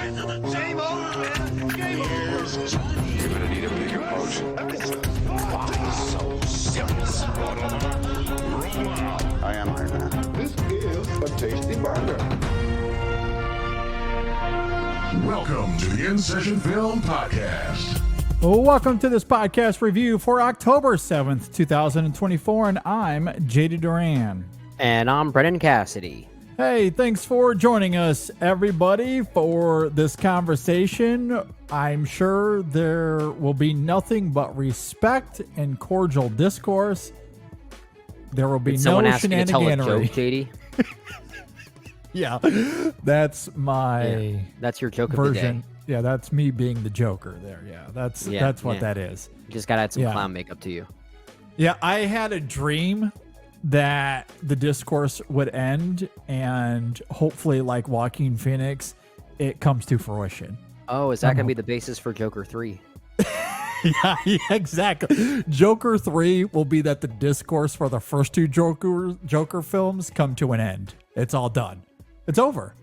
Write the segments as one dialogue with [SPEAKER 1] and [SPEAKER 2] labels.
[SPEAKER 1] Same old man. Game over.
[SPEAKER 2] You're gonna need a bigger boat. So serious.
[SPEAKER 3] I am Iron Man.
[SPEAKER 4] This is a tasty burger.
[SPEAKER 5] Welcome to the In Session Film Podcast.
[SPEAKER 6] Welcome to this podcast review for October 7th, 2024, and I'm JD Duran.
[SPEAKER 7] And I'm Brennan Cassidy.
[SPEAKER 6] Hey, thanks for joining us, everybody, for this conversation. I'm sure there will be nothing but respect and cordial discourse. There will be no shenaniganery.
[SPEAKER 7] JD?
[SPEAKER 6] Yeah, that's
[SPEAKER 7] That's your joke
[SPEAKER 6] version.
[SPEAKER 7] of the day.
[SPEAKER 6] Yeah, that's me being the Joker there. Yeah, that's what that is.
[SPEAKER 7] You just gotta add some clown makeup to you.
[SPEAKER 6] Yeah, I had a dream that the discourse would end and hopefully, like Joaquin Phoenix, it comes to fruition.
[SPEAKER 7] Oh, is that gonna be the basis for Joker 3?
[SPEAKER 6] Yeah, exactly. Joker 3 will be that the discourse for the first two Joker films come to an end. It's all done. It's over.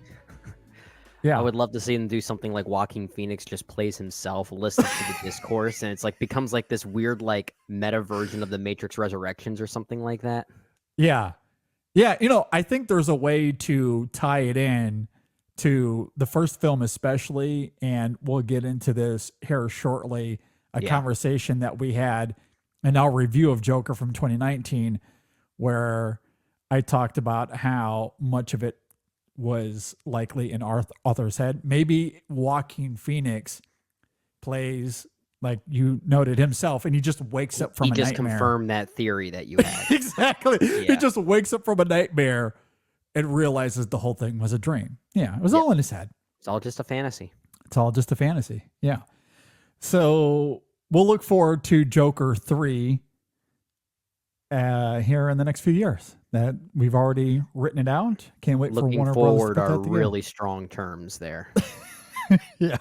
[SPEAKER 6] Yeah,
[SPEAKER 7] I would love to see him do something like Joaquin Phoenix just plays himself, listens to the discourse, and it's like becomes like this weird like meta version of the Matrix Resurrections or something like that.
[SPEAKER 6] Yeah. Yeah, I think there's a way to tie it in to the first film especially, and we'll get into this here shortly, a conversation that we had in our review of Joker from 2019, where I talked about how much of it was likely in Arthur's head. Maybe Joaquin Phoenix plays, like you noted, himself, and he just wakes up from a nightmare.
[SPEAKER 7] He just confirmed that theory that you had.
[SPEAKER 6] Exactly. Yeah. He just wakes up from a nightmare and realizes the whole thing was a dream. Yeah, it was all in his head.
[SPEAKER 7] It's all just a fantasy.
[SPEAKER 6] It's all just a fantasy. Yeah. So we'll look forward to Joker 3 here in the next few years. That we've already written it out. Can't wait for Warner Bros.
[SPEAKER 7] Looking forward
[SPEAKER 6] to put
[SPEAKER 7] are
[SPEAKER 6] that together.
[SPEAKER 7] really strong terms there.
[SPEAKER 6] Yeah.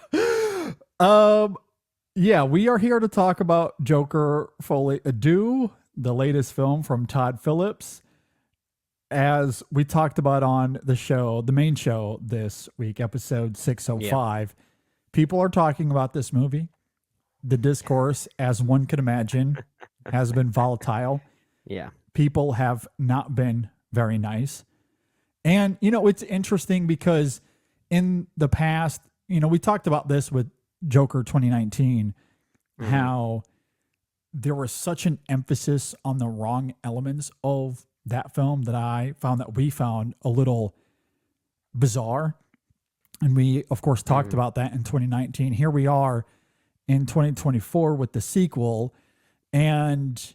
[SPEAKER 6] Yeah, we are here to talk about Joker Folie À Deux, the latest film from Todd Phillips. As we talked about on the show, the main show this week, episode 605, people are talking about this movie. The discourse, as one could imagine, has been volatile.
[SPEAKER 7] Yeah.
[SPEAKER 6] People have not been very nice. And, it's interesting because in the past, we talked about this with Joker 2019, how there was such an emphasis on the wrong elements of that film that we found a little bizarre. And we, of course, talked about that in 2019. Here we are in 2024 with the sequel. And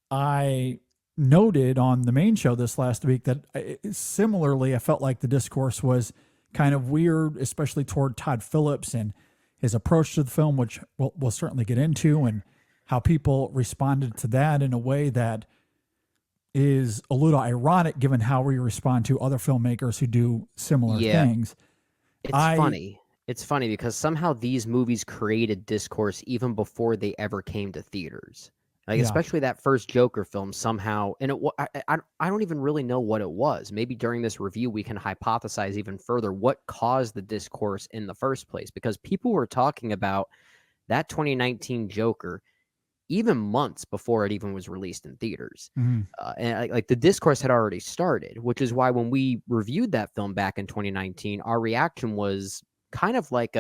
[SPEAKER 6] I noted on the main show this last week that similarly, I felt like the discourse was kind of weird, especially toward Todd Phillips and his approach to the film, which we'll certainly get into, and how people responded to that in a way that is a little ironic given how we respond to other filmmakers who do similar things.
[SPEAKER 7] It's funny. It's funny because somehow these movies created discourse even before they ever came to theaters. Like, especially that first Joker film somehow, and I don't even really know what it was. Maybe during this review, we can hypothesize even further what caused the discourse in the first place, because people were talking about that 2019 Joker even months before it even was released in theaters. And like the discourse had already started, which is why when we reviewed that film back in 2019, our reaction was kind of like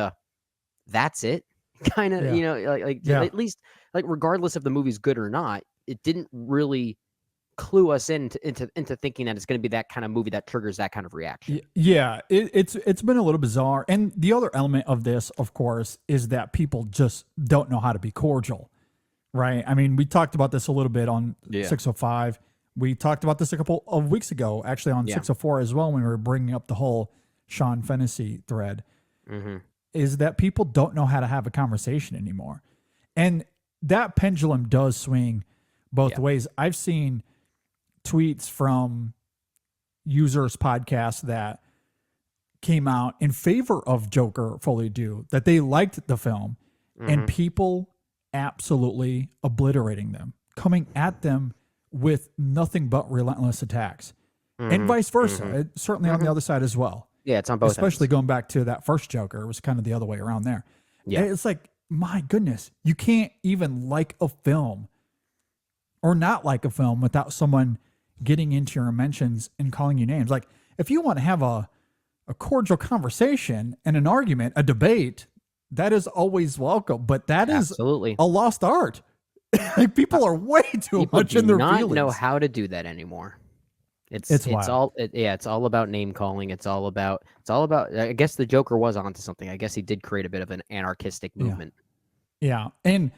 [SPEAKER 7] that's it. Kind of, at least, like, regardless if the movie's good or not, it didn't really clue us into thinking that it's going to be that kind of movie that triggers that kind of reaction.
[SPEAKER 6] Yeah, it's been a little bizarre. And the other element of this, of course, is that people just don't know how to be cordial, right? I mean, we talked about this a little bit on 605. We talked about this a couple of weeks ago, actually on 604 as well, when we were bringing up the whole Sean Fennessy thread. Is that people don't know how to have a conversation anymore. And that pendulum does swing both ways. I've seen tweets from users' podcasts that came out in favor of Joker Folie À Deux, that they liked the film, and people absolutely obliterating them, coming at them with nothing but relentless attacks, and vice versa. Certainly on the other side as well.
[SPEAKER 7] Yeah, it's on both
[SPEAKER 6] especially
[SPEAKER 7] ends.
[SPEAKER 6] going back to that first Joker. It was kind of the other way around there.
[SPEAKER 7] Yeah.
[SPEAKER 6] It's like, my goodness, you can't even like a film or not like a film without someone getting into your mentions and calling you names. Like, if you want to have a cordial conversation and an argument, a debate, that is always welcome. But that is
[SPEAKER 7] Absolutely.
[SPEAKER 6] a lost art. Like, people are way too
[SPEAKER 7] People
[SPEAKER 6] much
[SPEAKER 7] do
[SPEAKER 6] in their
[SPEAKER 7] not
[SPEAKER 6] feelings.
[SPEAKER 7] know how to do that anymore.
[SPEAKER 6] It's wild.
[SPEAKER 7] It's all about name calling. It's all about. I guess the Joker was onto something. I guess he did create a bit of an anarchistic movement.
[SPEAKER 6] Yeah. And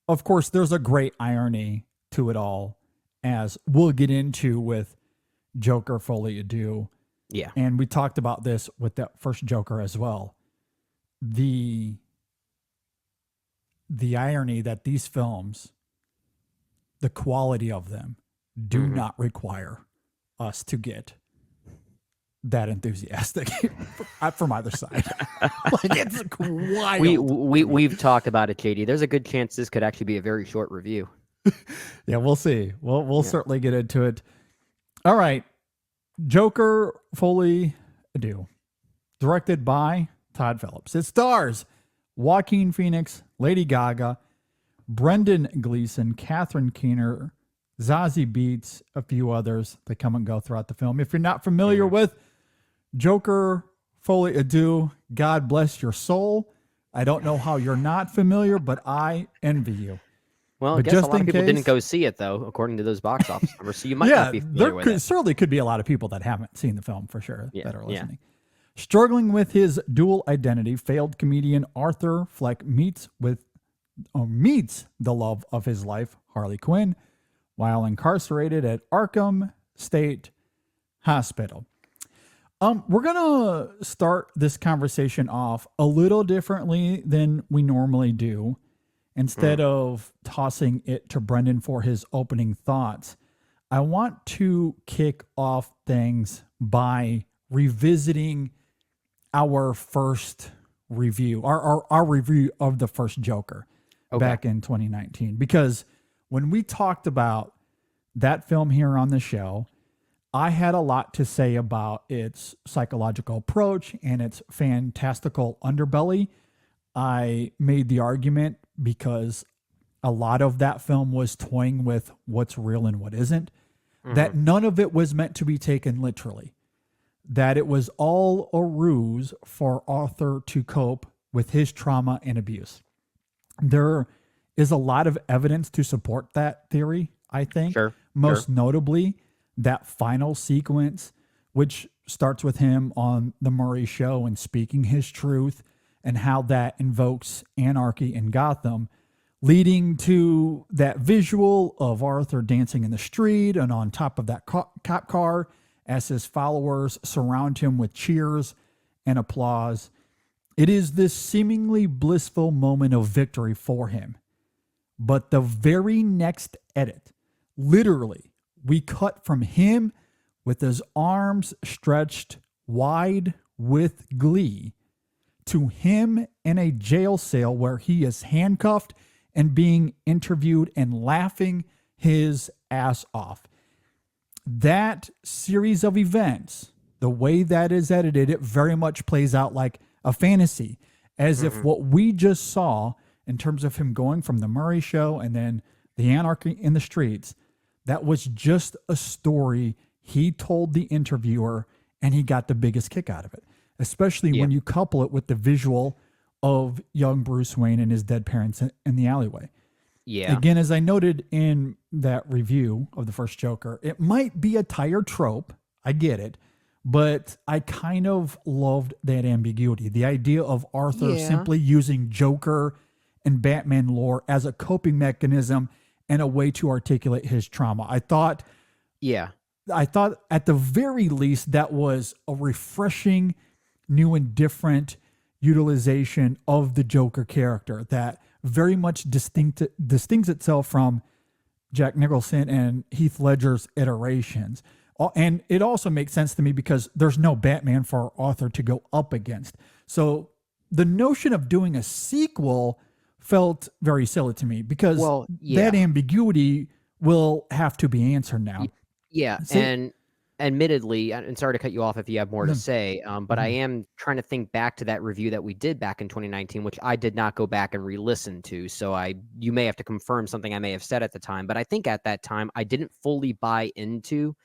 [SPEAKER 6] of course, there's a great irony to it all, as we'll get into with Joker Folie À Deux.
[SPEAKER 7] Yeah.
[SPEAKER 6] And we talked about this with that first Joker as well. The irony that these films, the quality of them, do not require us to get that enthusiastic from either side. Like, it's wild.
[SPEAKER 7] We've talked about it, JD. There's a good chance this could actually be a very short review.
[SPEAKER 6] Yeah, we'll see. We'll certainly get into it. All right. Joker Folie À Deux, directed by Todd Phillips. It stars Joaquin Phoenix, Lady Gaga, Brendan Gleeson, Catherine Keener, Zazie Beetz, a few others that come and go throughout the film. If you're not familiar with Joker Folie À Deux, God bless your soul. I don't know how you're not familiar, but I envy you.
[SPEAKER 7] Well, I
[SPEAKER 6] But
[SPEAKER 7] guess
[SPEAKER 6] just
[SPEAKER 7] a lot
[SPEAKER 6] in
[SPEAKER 7] of people didn't
[SPEAKER 6] case-
[SPEAKER 7] go see it, though, according to those box office numbers. So you might not be familiar with it.
[SPEAKER 6] Certainly could be a lot of people that haven't seen the film for sure that are
[SPEAKER 7] yeah.
[SPEAKER 6] listening. Struggling with his dual identity, failed comedian Arthur Fleck meets the love of his life, Harley Quinn, while incarcerated at Arkham State Hospital. We're going to start this conversation off a little differently than we normally do. Instead of tossing it to Brendan for his opening thoughts, I want to kick off things by revisiting our first review, our review of the first Joker back in 2019. Because when we talked about that film here on the show, I had a lot to say about its psychological approach and its fantastical underbelly. I made the argument because a lot of that film was toying with what's real and what isn't, that none of it was meant to be taken literally, that it was all a ruse for Arthur to cope with his trauma and abuse. There is a lot of evidence to support that theory, I think. Most notably, that final sequence, which starts with him on the Murray Show and speaking his truth, and how that invokes anarchy in Gotham, leading to that visual of Arthur dancing in the street and on top of that cop car as his followers surround him with cheers and applause. It is this seemingly blissful moment of victory for him. But the very next edit, literally, we cut from him with his arms stretched wide with glee to him in a jail cell where he is handcuffed and being interviewed and laughing his ass off. That series of events, the way that is edited, it very much plays out like a fantasy, as if what we just saw in terms of him going from the Murray Show and then the anarchy in the streets, that was just a story he told the interviewer and he got the biggest kick out of it. Especially when you couple it with the visual of young Bruce Wayne and his dead parents in the alleyway.
[SPEAKER 7] Yeah.
[SPEAKER 6] Again, as I noted in that review of the first Joker, it might be a tired trope. I get it. But I kind of loved that ambiguity. The idea of Arthur simply using Joker and Batman lore as a coping mechanism and a way to articulate his trauma. I thought at the very least that was a refreshing, new and different utilization of the Joker character that very much distincts itself from Jack Nicholson and Heath Ledger's iterations. And it also makes sense to me because there's no Batman for Arthur to go up against. So the notion of doing a sequel felt very silly to me because that ambiguity will have to be answered now.
[SPEAKER 7] Yeah,
[SPEAKER 6] See?
[SPEAKER 7] and admittedly, and sorry to cut you off if you have more to say, but I am trying to think back to that review that we did back in 2019, which I did not go back and re-listen to. So you may have to confirm something I may have said at the time, but I think at that time I didn't fully buy into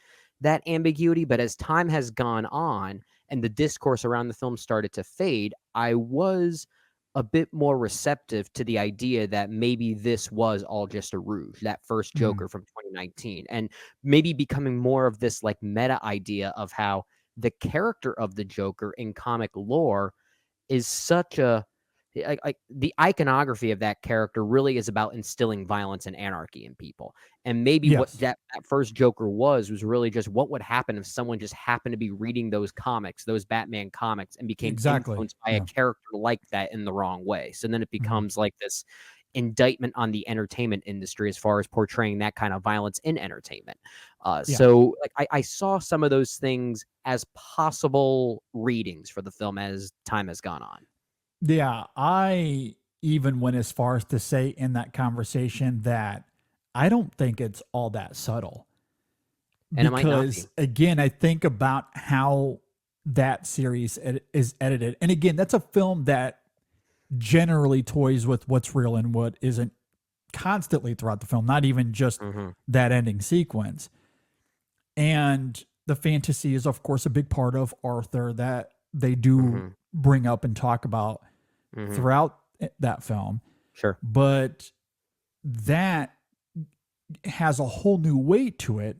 [SPEAKER 7] that ambiguity. But as time has gone on and the discourse around the film started to fade, I was a bit more receptive to the idea that maybe this was all just a ruse, that first Joker from 2019, and maybe becoming more of this like meta idea of how the character of the Joker in comic lore is such a like the iconography of that character really is about instilling violence and anarchy in people. And maybe what that first Joker was really just what would happen if someone just happened to be reading those comics, those Batman comics, and became influenced by a character like that in the wrong way. So then it becomes like this indictment on the entertainment industry as far as portraying that kind of violence in entertainment. So like I saw some of those things as possible readings for the film as time has gone on.
[SPEAKER 6] Yeah, I even went as far as to say in that conversation that I don't think it's all that subtle.
[SPEAKER 7] And
[SPEAKER 6] because again, I think about how that series is edited. And again, that's a film that generally toys with what's real and what isn't constantly throughout the film, not even just that ending sequence. And the fantasy is, of course, a big part of Arthur that they do bring up and talk about throughout that film.
[SPEAKER 7] Sure.
[SPEAKER 6] But that has a whole new weight to it,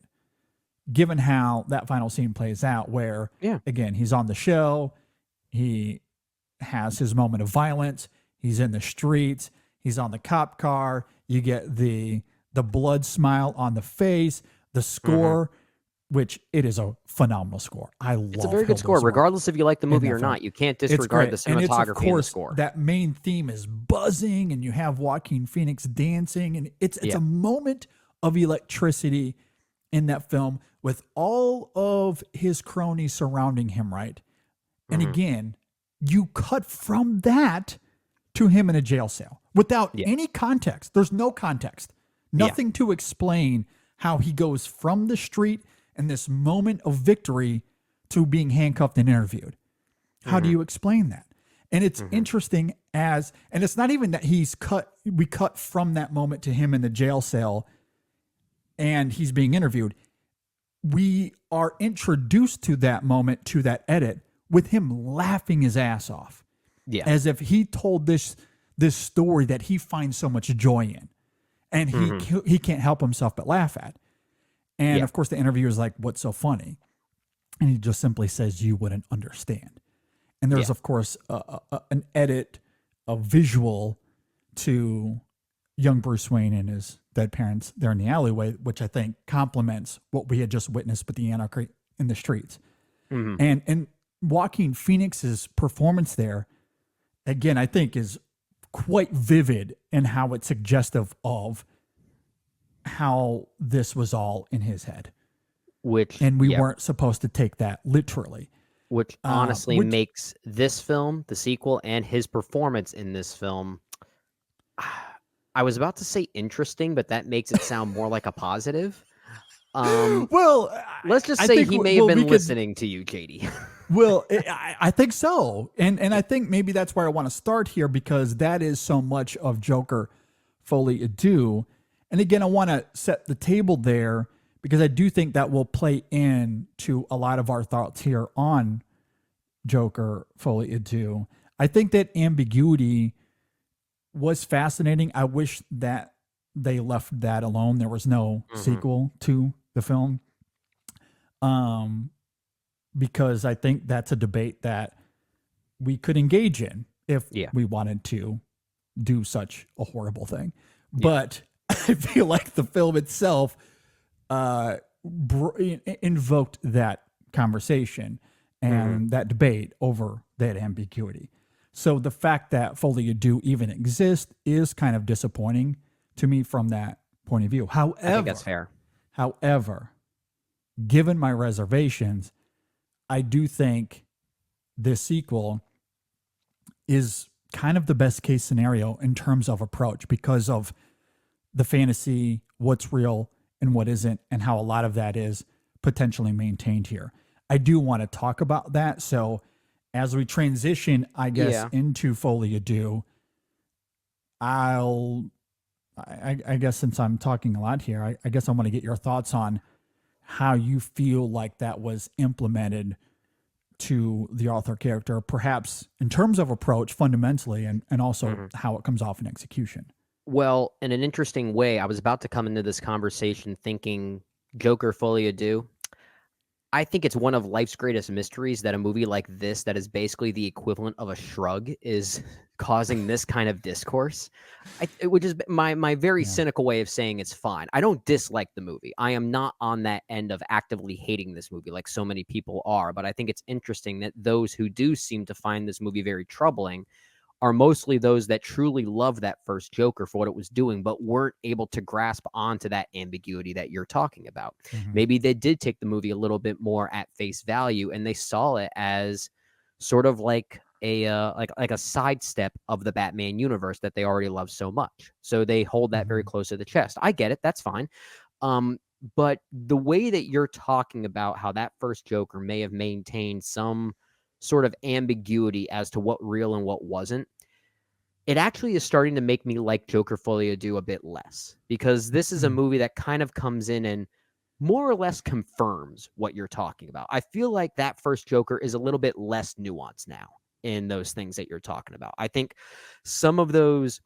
[SPEAKER 6] given how that final scene plays out, where, again, he's on the show, he has his moment of violence, he's in the streets, he's on the cop car, you get the blood smile on the face, the score, which it is a phenomenal score.
[SPEAKER 7] It's a very good score, regardless if you like the movie or not. You can't disregard the cinematography and the score.
[SPEAKER 6] That main theme is buzzing, and you have Joaquin Phoenix dancing, and it's a moment of electricity in that film with all of his cronies surrounding him, right? And again, you cut from that to him in a jail cell without any context. There's no context, nothing to explain how he goes from the street and this moment of victory to being handcuffed and interviewed. How do you explain that? And it's interesting and it's not even that we cut from that moment to him in the jail cell and he's being interviewed. We are introduced to that moment, to that edit, with him laughing his ass off. Yeah. As if he told this story that he finds so much joy in. And he can't help himself but laugh at. And of course, the interviewer's like, "What's so funny?" And he just simply says, "You wouldn't understand." And there's, of course, an edit, a visual to young Bruce Wayne and his dead parents there in the alleyway, which I think complements what we had just witnessed with the anarchy in the streets. And Joaquin Phoenix's performance there, again, I think is quite vivid in how it's suggestive of how this was all in his head. And we weren't supposed to take that literally.
[SPEAKER 7] Which honestly makes this film, the sequel, and his performance in this film, I was about to say interesting, but that makes it sound more like a positive.
[SPEAKER 6] Well,
[SPEAKER 7] let's just say he may have been listening to you, JD.
[SPEAKER 6] Well, I think so. And I think maybe that's where I want to start here, because that is so much of Joker Folie À Deux. And again, I want to set the table there because I do think that will play into a lot of our thoughts here on Joker Folie À Deux. I think that ambiguity was fascinating. I wish that they left that alone. There was no sequel to the film. Because I think that's a debate that we could engage in if we wanted to do such a horrible thing. But I feel like the film itself invoked that conversation and that debate over that ambiguity. So the fact that Folie À Deux even exists is kind of disappointing to me from that point of view. However,
[SPEAKER 7] I think that's fair.
[SPEAKER 6] However, given my reservations, I do think this sequel is kind of the best case scenario in terms of approach because of the fantasy, what's real and what isn't, and how a lot of that is potentially maintained here. I do want to talk about that. So as we transition, I guess, into Folie À Deux, I guess since I'm talking a lot here, I guess I want to get your thoughts on how you feel like that was implemented to the Arthur character, perhaps in terms of approach fundamentally, and also how it comes off in execution.
[SPEAKER 7] Well, in an interesting way, I was about to come into this conversation thinking Joker Folie À Deux. I think it's one of life's greatest mysteries that a movie like this, that is basically the equivalent of a shrug, is causing this kind of discourse. Which is my very cynical way of saying it's fine. I don't dislike the movie. I am not on that end of actively hating this movie like so many people are. But I think it's interesting that those who do seem to find this movie very troubling are mostly those that truly love that first Joker for what it was doing, but weren't able to grasp onto that ambiguity that you're talking about. Maybe they did take the movie a little bit more at face value, and they saw it as sort of like a like a sidestep of the Batman universe that they already love so much. So they hold that very close to the chest. I get it. That's fine. But the way that you're talking about how that first Joker may have maintained some sort of ambiguity as to what real and what wasn't, it actually is starting to make me like Joker Folie À Deux a bit less, because this is a movie that kind of comes in and more or less confirms what you're talking about. I feel like that first Joker is a little bit less nuanced now in those things that you're talking about. I think some of those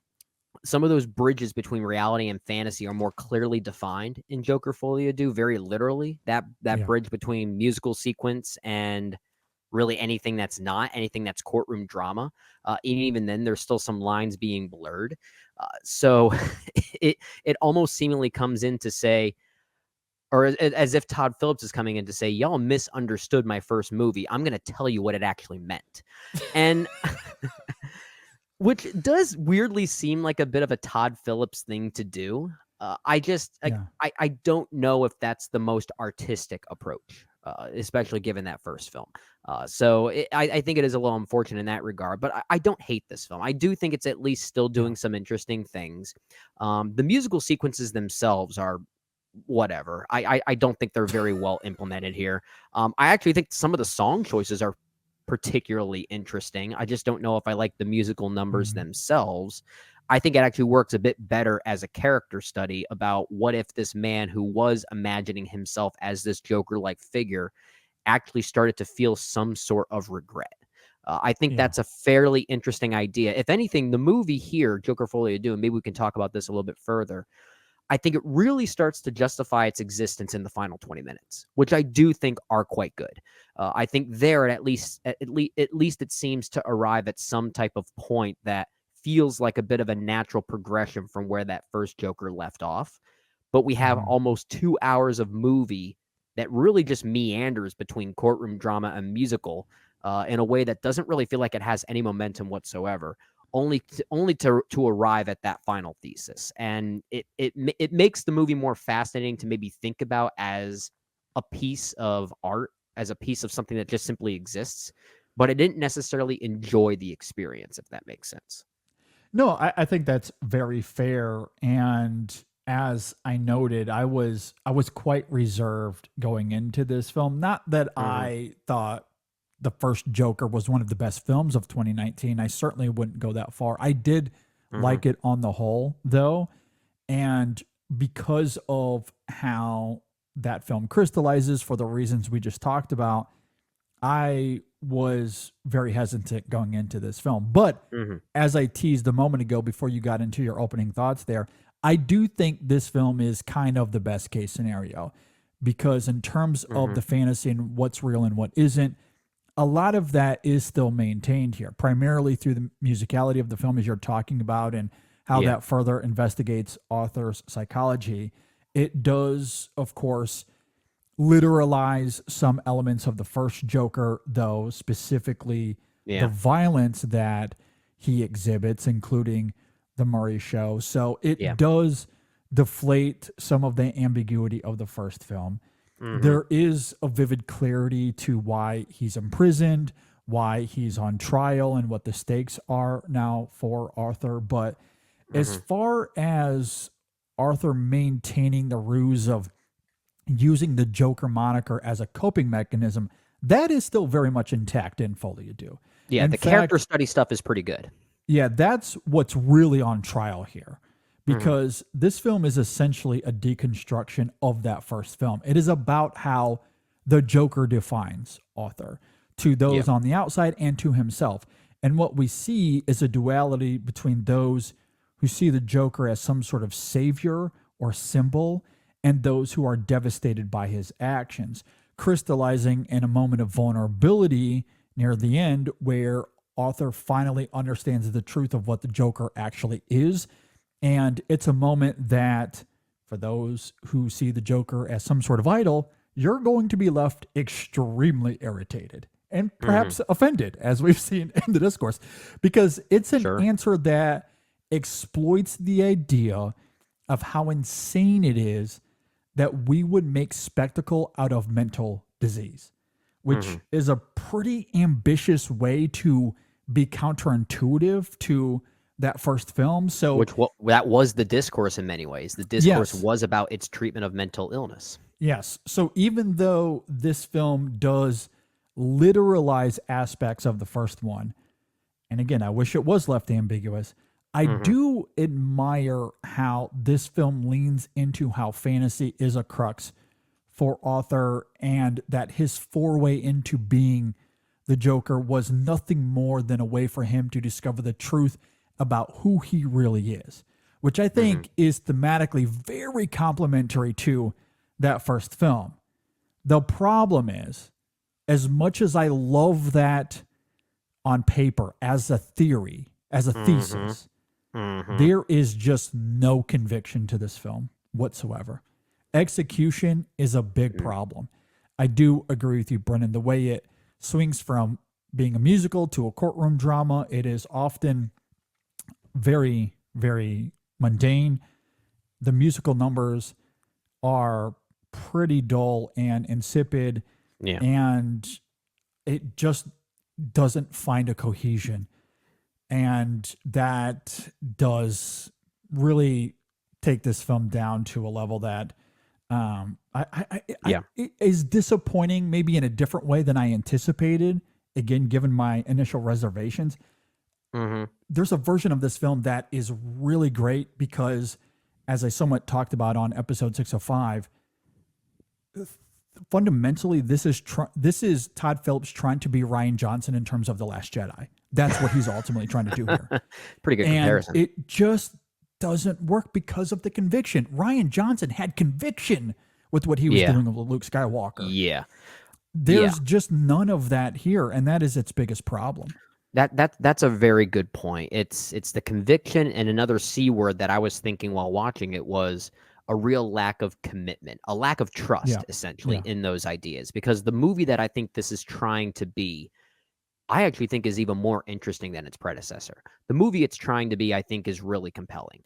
[SPEAKER 7] bridges between reality and fantasy are more clearly defined in Joker Folie À Deux, very literally. That bridge between musical sequence and really anything that's courtroom drama. And even then, there's still some lines being blurred. So it almost seemingly comes in to say, or as if Todd Phillips is coming in to say, y'all misunderstood my first movie. I'm going to tell you what it actually meant. And which does weirdly seem like a bit of a Todd Phillips thing to do. I don't know if that's the most artistic approach, especially given that first film. So I think it is a little unfortunate in that regard, but I don't hate this film. I do think it's at least still doing some interesting things. The musical sequences themselves are whatever. I don't think they're very well implemented here. I actually think some of the song choices are particularly interesting. I just don't know if I like the musical numbers themselves. I think it actually works a bit better as a character study about what if this man who was imagining himself as this Joker-like figure actually started to feel some sort of regret. I think that's a fairly interesting idea. If anything, the movie here, Joker Folie À Deux, and maybe we can talk about this a little bit further, I think it really starts to justify its existence in the final 20 minutes, which I do think are quite good. I think there, at least it seems to arrive at some type of point that feels like a bit of a natural progression from where that first Joker left off. But we have almost 2 hours of movie that really just meanders between courtroom drama and musical in a way that doesn't really feel like it has any momentum whatsoever, only to arrive at that final thesis. And it makes the movie more fascinating to maybe think about as a piece of art, as a piece of something that just simply exists. But I didn't necessarily enjoy the experience, if that makes sense.
[SPEAKER 6] No, I think that's very fair. And as I noted, I was quite reserved going into this film. Not that I thought the first Joker was one of the best films of 2019. I certainly wouldn't go that far. I did like it on the whole, though. And because of how that film crystallizes for the reasons we just talked about, I was very hesitant going into this film. But as I teased a moment ago before you got into your opening thoughts there, I do think this film is kind of the best case scenario, because in terms of the fantasy and what's real and what isn't, a lot of that is still maintained here, primarily through the musicality of the film, as you're talking about, and how that further investigates Arthur's psychology. It does, of course, literalize some elements of the first Joker, though, specifically the violence that he exhibits, including the Murray Show. So it does deflate some of the ambiguity of the first film. There is a vivid clarity to why he's imprisoned, why he's on trial, and what the stakes are now for Arthur. But as far as Arthur maintaining the ruse of using the Joker moniker as a coping mechanism, that is still very much intact in Folie À Deux.
[SPEAKER 7] Yeah,
[SPEAKER 6] In
[SPEAKER 7] the
[SPEAKER 6] fact,
[SPEAKER 7] character study stuff is pretty good.
[SPEAKER 6] yeah, that's what's really on trial here, because this film is essentially a deconstruction of that first film. It is about how the Joker defines Arthur to those on the outside and to himself. And what we see is a duality between those who see the Joker as some sort of savior or symbol and those who are devastated by his actions, crystallizing in a moment of vulnerability near the end where Arthur finally understands the truth of what the Joker actually is. And it's a moment that, for those who see the Joker as some sort of idol, you're going to be left extremely irritated and perhaps offended, as we've seen in the discourse, because it's an answer that exploits the idea of how insane it is that we would make spectacle out of mental disease, which is a pretty ambitious way to be counterintuitive to that first film. So
[SPEAKER 7] that was the discourse in many ways. The discourse was about its treatment of mental illness.
[SPEAKER 6] Yes. So even though this film does literalize aspects of the first one, and again, I wish it was left ambiguous, I do admire how this film leans into how fantasy is a crux for Arthur, and that his foray into being the Joker was nothing more than a way for him to discover the truth about who he really is, which I think is thematically very complementary to that first film. The problem is, as much as I love that on paper as a theory, as a thesis, there is just no conviction to this film whatsoever. Execution is a big problem. I do agree with you, Brennan. The way it swings from being a musical to a courtroom drama, it is often very, very mundane. The musical numbers are pretty dull and insipid, and it just doesn't find a cohesion. And that does really take this film down to a level that it is disappointing, maybe in a different way than I anticipated. Again, given my initial reservations, there's a version of this film that is really great because, as I somewhat talked about on episode 605, fundamentally, this is Todd Phillips trying to be Rian Johnson in terms of The Last Jedi. That's what he's ultimately trying to do here.
[SPEAKER 7] Pretty good comparison.
[SPEAKER 6] It just doesn't work because of the conviction. Rian Johnson had conviction with what he was doing with Luke Skywalker.
[SPEAKER 7] Yeah.
[SPEAKER 6] There's just none of that here, and that is its biggest problem.
[SPEAKER 7] That's a very good point. It's the conviction, and another C word that I was thinking while watching it was a real lack of commitment, a lack of trust, essentially, in those ideas. Because the movie that I think this is trying to be, I actually think is even more interesting than its predecessor. The movie it's trying to be, I think, is really compelling.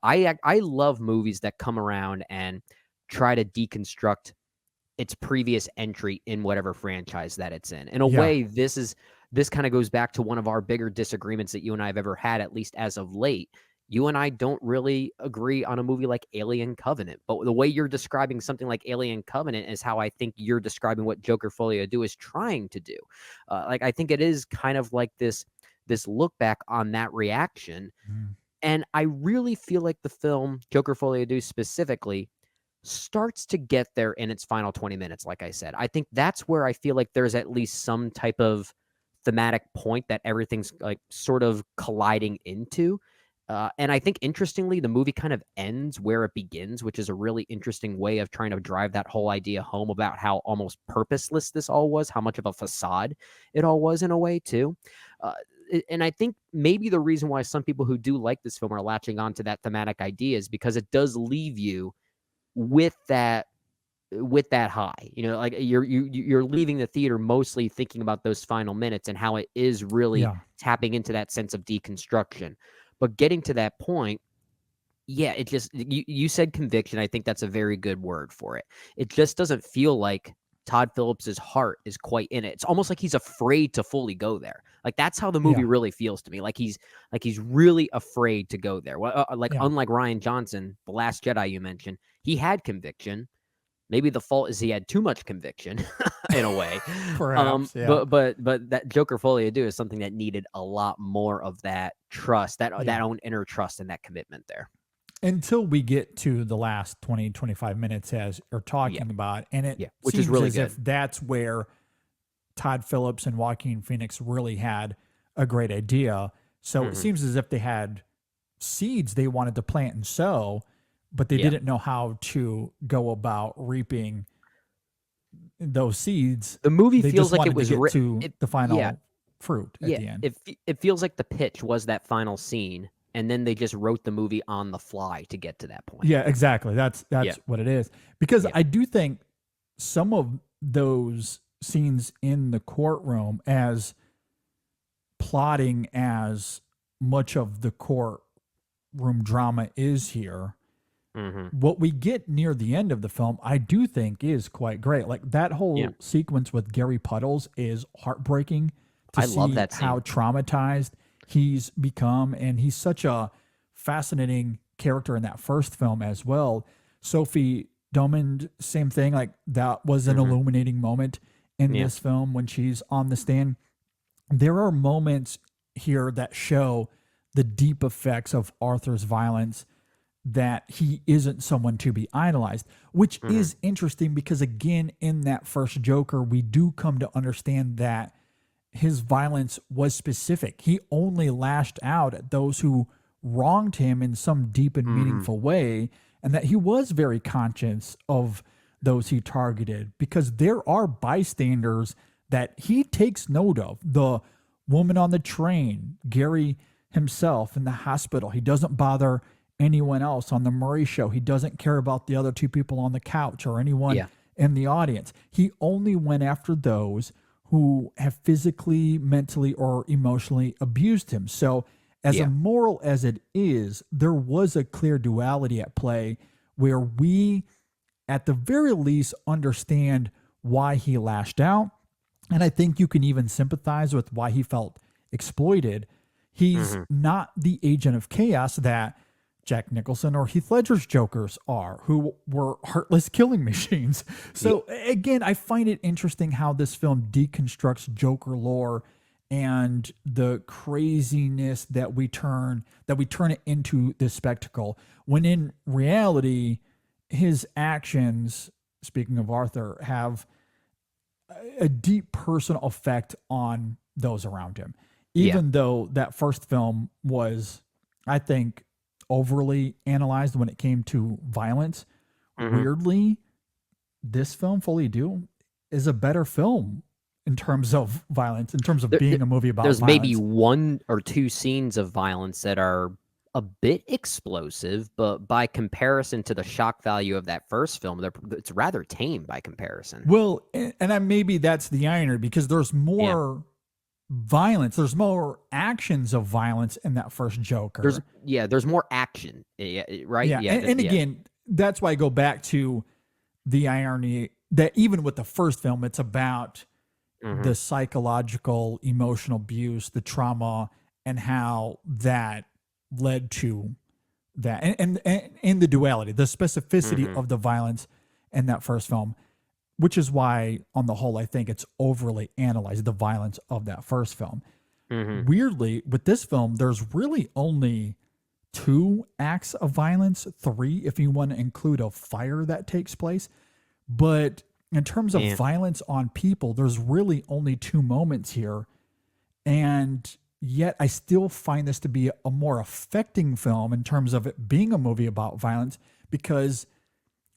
[SPEAKER 7] I love movies that come around and try to deconstruct its previous entry in whatever franchise that it's in. In a way, this kind of goes back to one of our bigger disagreements that you and I have ever had, at least as of late. You and I don't really agree on a movie like Alien Covenant, but the way you're describing something like Alien Covenant is how I think you're describing what Joker Folie À Deux is trying to do. I think it is kind of like this look back on that reaction. And I really feel like the film, Joker Folie À Deux specifically, starts to get there in its final 20 minutes, like I said. I think that's where I feel like there's at least some type of thematic point that everything's like sort of colliding into. And I think, interestingly, the movie kind of ends where it begins, which is a really interesting way of trying to drive that whole idea home about how almost purposeless this all was, how much of a facade it all was in a way, too. And I think maybe the reason why some people who do like this film are latching on to that thematic idea is because it does leave you with that high. You know, like you're leaving the theater mostly thinking about those final minutes and how it is really tapping into that sense of deconstruction. But getting to that point, it just, you said conviction. I think that's a very good word for it. It just doesn't feel like Todd Phillips's heart is quite in it. It's almost like he's afraid to fully go there. Like that's how the movie really feels to me. Like he's really afraid to go there. Well, unlike Rian Johnson, The Last Jedi you mentioned, he had conviction, Maybe the fault is he had too much conviction in a way.
[SPEAKER 6] Perhaps, yeah.
[SPEAKER 7] But that Joker Folie à Deux is something that needed a lot more of that trust, that own inner trust and that commitment there.
[SPEAKER 6] Until we get to the last 20, 25 minutes as you're talking about, and it
[SPEAKER 7] which
[SPEAKER 6] seems
[SPEAKER 7] is really
[SPEAKER 6] as
[SPEAKER 7] good.
[SPEAKER 6] if that's where Todd Phillips and Joaquin Phoenix really had a great idea. So it seems as if they had seeds they wanted to plant and sow, but they didn't know how to go about reaping those seeds.
[SPEAKER 7] The movie
[SPEAKER 6] They
[SPEAKER 7] feels
[SPEAKER 6] just
[SPEAKER 7] like
[SPEAKER 6] wanted
[SPEAKER 7] it was
[SPEAKER 6] to get to the final fruit at the end.
[SPEAKER 7] It feels like the pitch was that final scene, and then they just wrote the movie on the fly to get to that point.
[SPEAKER 6] Yeah, exactly. That's what it is. Because I do think some of those scenes in the courtroom, as plotting as much of the courtroom drama is here, what we get near the end of the film, I do think is quite great. Like that whole sequence with Gary Puddles is heartbreaking to see
[SPEAKER 7] love that scene.
[SPEAKER 6] how traumatized he's become. And he's such a fascinating character in that first film as well. Sophie Domond, same thing. Like that was an illuminating moment in this film when she's on the stand. There are moments here that show the deep effects of Arthur's violence, that he isn't someone to be idolized, which is interesting because, again, in that first Joker, we do come to understand that his violence was specific. He only lashed out at those who wronged him in some deep and meaningful way, and that he was very conscious of those he targeted, because there are bystanders that he takes note of. The woman on the train, Gary himself in the hospital, he doesn't bother anyone else. On the Murray show, he doesn't care about the other two people on the couch or anyone in the audience. He only went after those who have physically, mentally, or emotionally abused him. So as immoral as it is, there was a clear duality at play where we, at the very least, understand why he lashed out. And I think you can even sympathize with why he felt exploited. He's not the agent of chaos that Jack Nicholson or Heath Ledger's Jokers are, who were heartless killing machines. So again, I find it interesting how this film deconstructs Joker lore and the craziness that we turn it into this spectacle, when in reality, his actions, speaking of Arthur, have a deep personal effect on those around him. Even though that first film was, I think, overly analyzed when it came to violence, weirdly, this film, Folie à Deux, is a better film in terms of violence, in terms of being a movie about
[SPEAKER 7] there's
[SPEAKER 6] violence.
[SPEAKER 7] Maybe one or two scenes of violence that are a bit explosive, but by comparison to the shock value of that first film, it's rather tame by comparison.
[SPEAKER 6] Well, and maybe that's the irony, because there's more violence, there's more actions of violence in that first Joker.
[SPEAKER 7] There's more action, right?
[SPEAKER 6] And again, that's why I go back to the irony that even with the first film, it's about the psychological, emotional abuse, the trauma, and how that led to that, and the duality, the specificity of the violence in that first film, which is why, on the whole, I think it's overly analyzed, the violence of that first film. Weirdly, with this film, there's really only 2 acts of violence, 3 if you want to include a fire that takes place. But in terms of violence on people, there's really only 2 moments here. And yet I still find this to be a more affecting film in terms of it being a movie about violence, because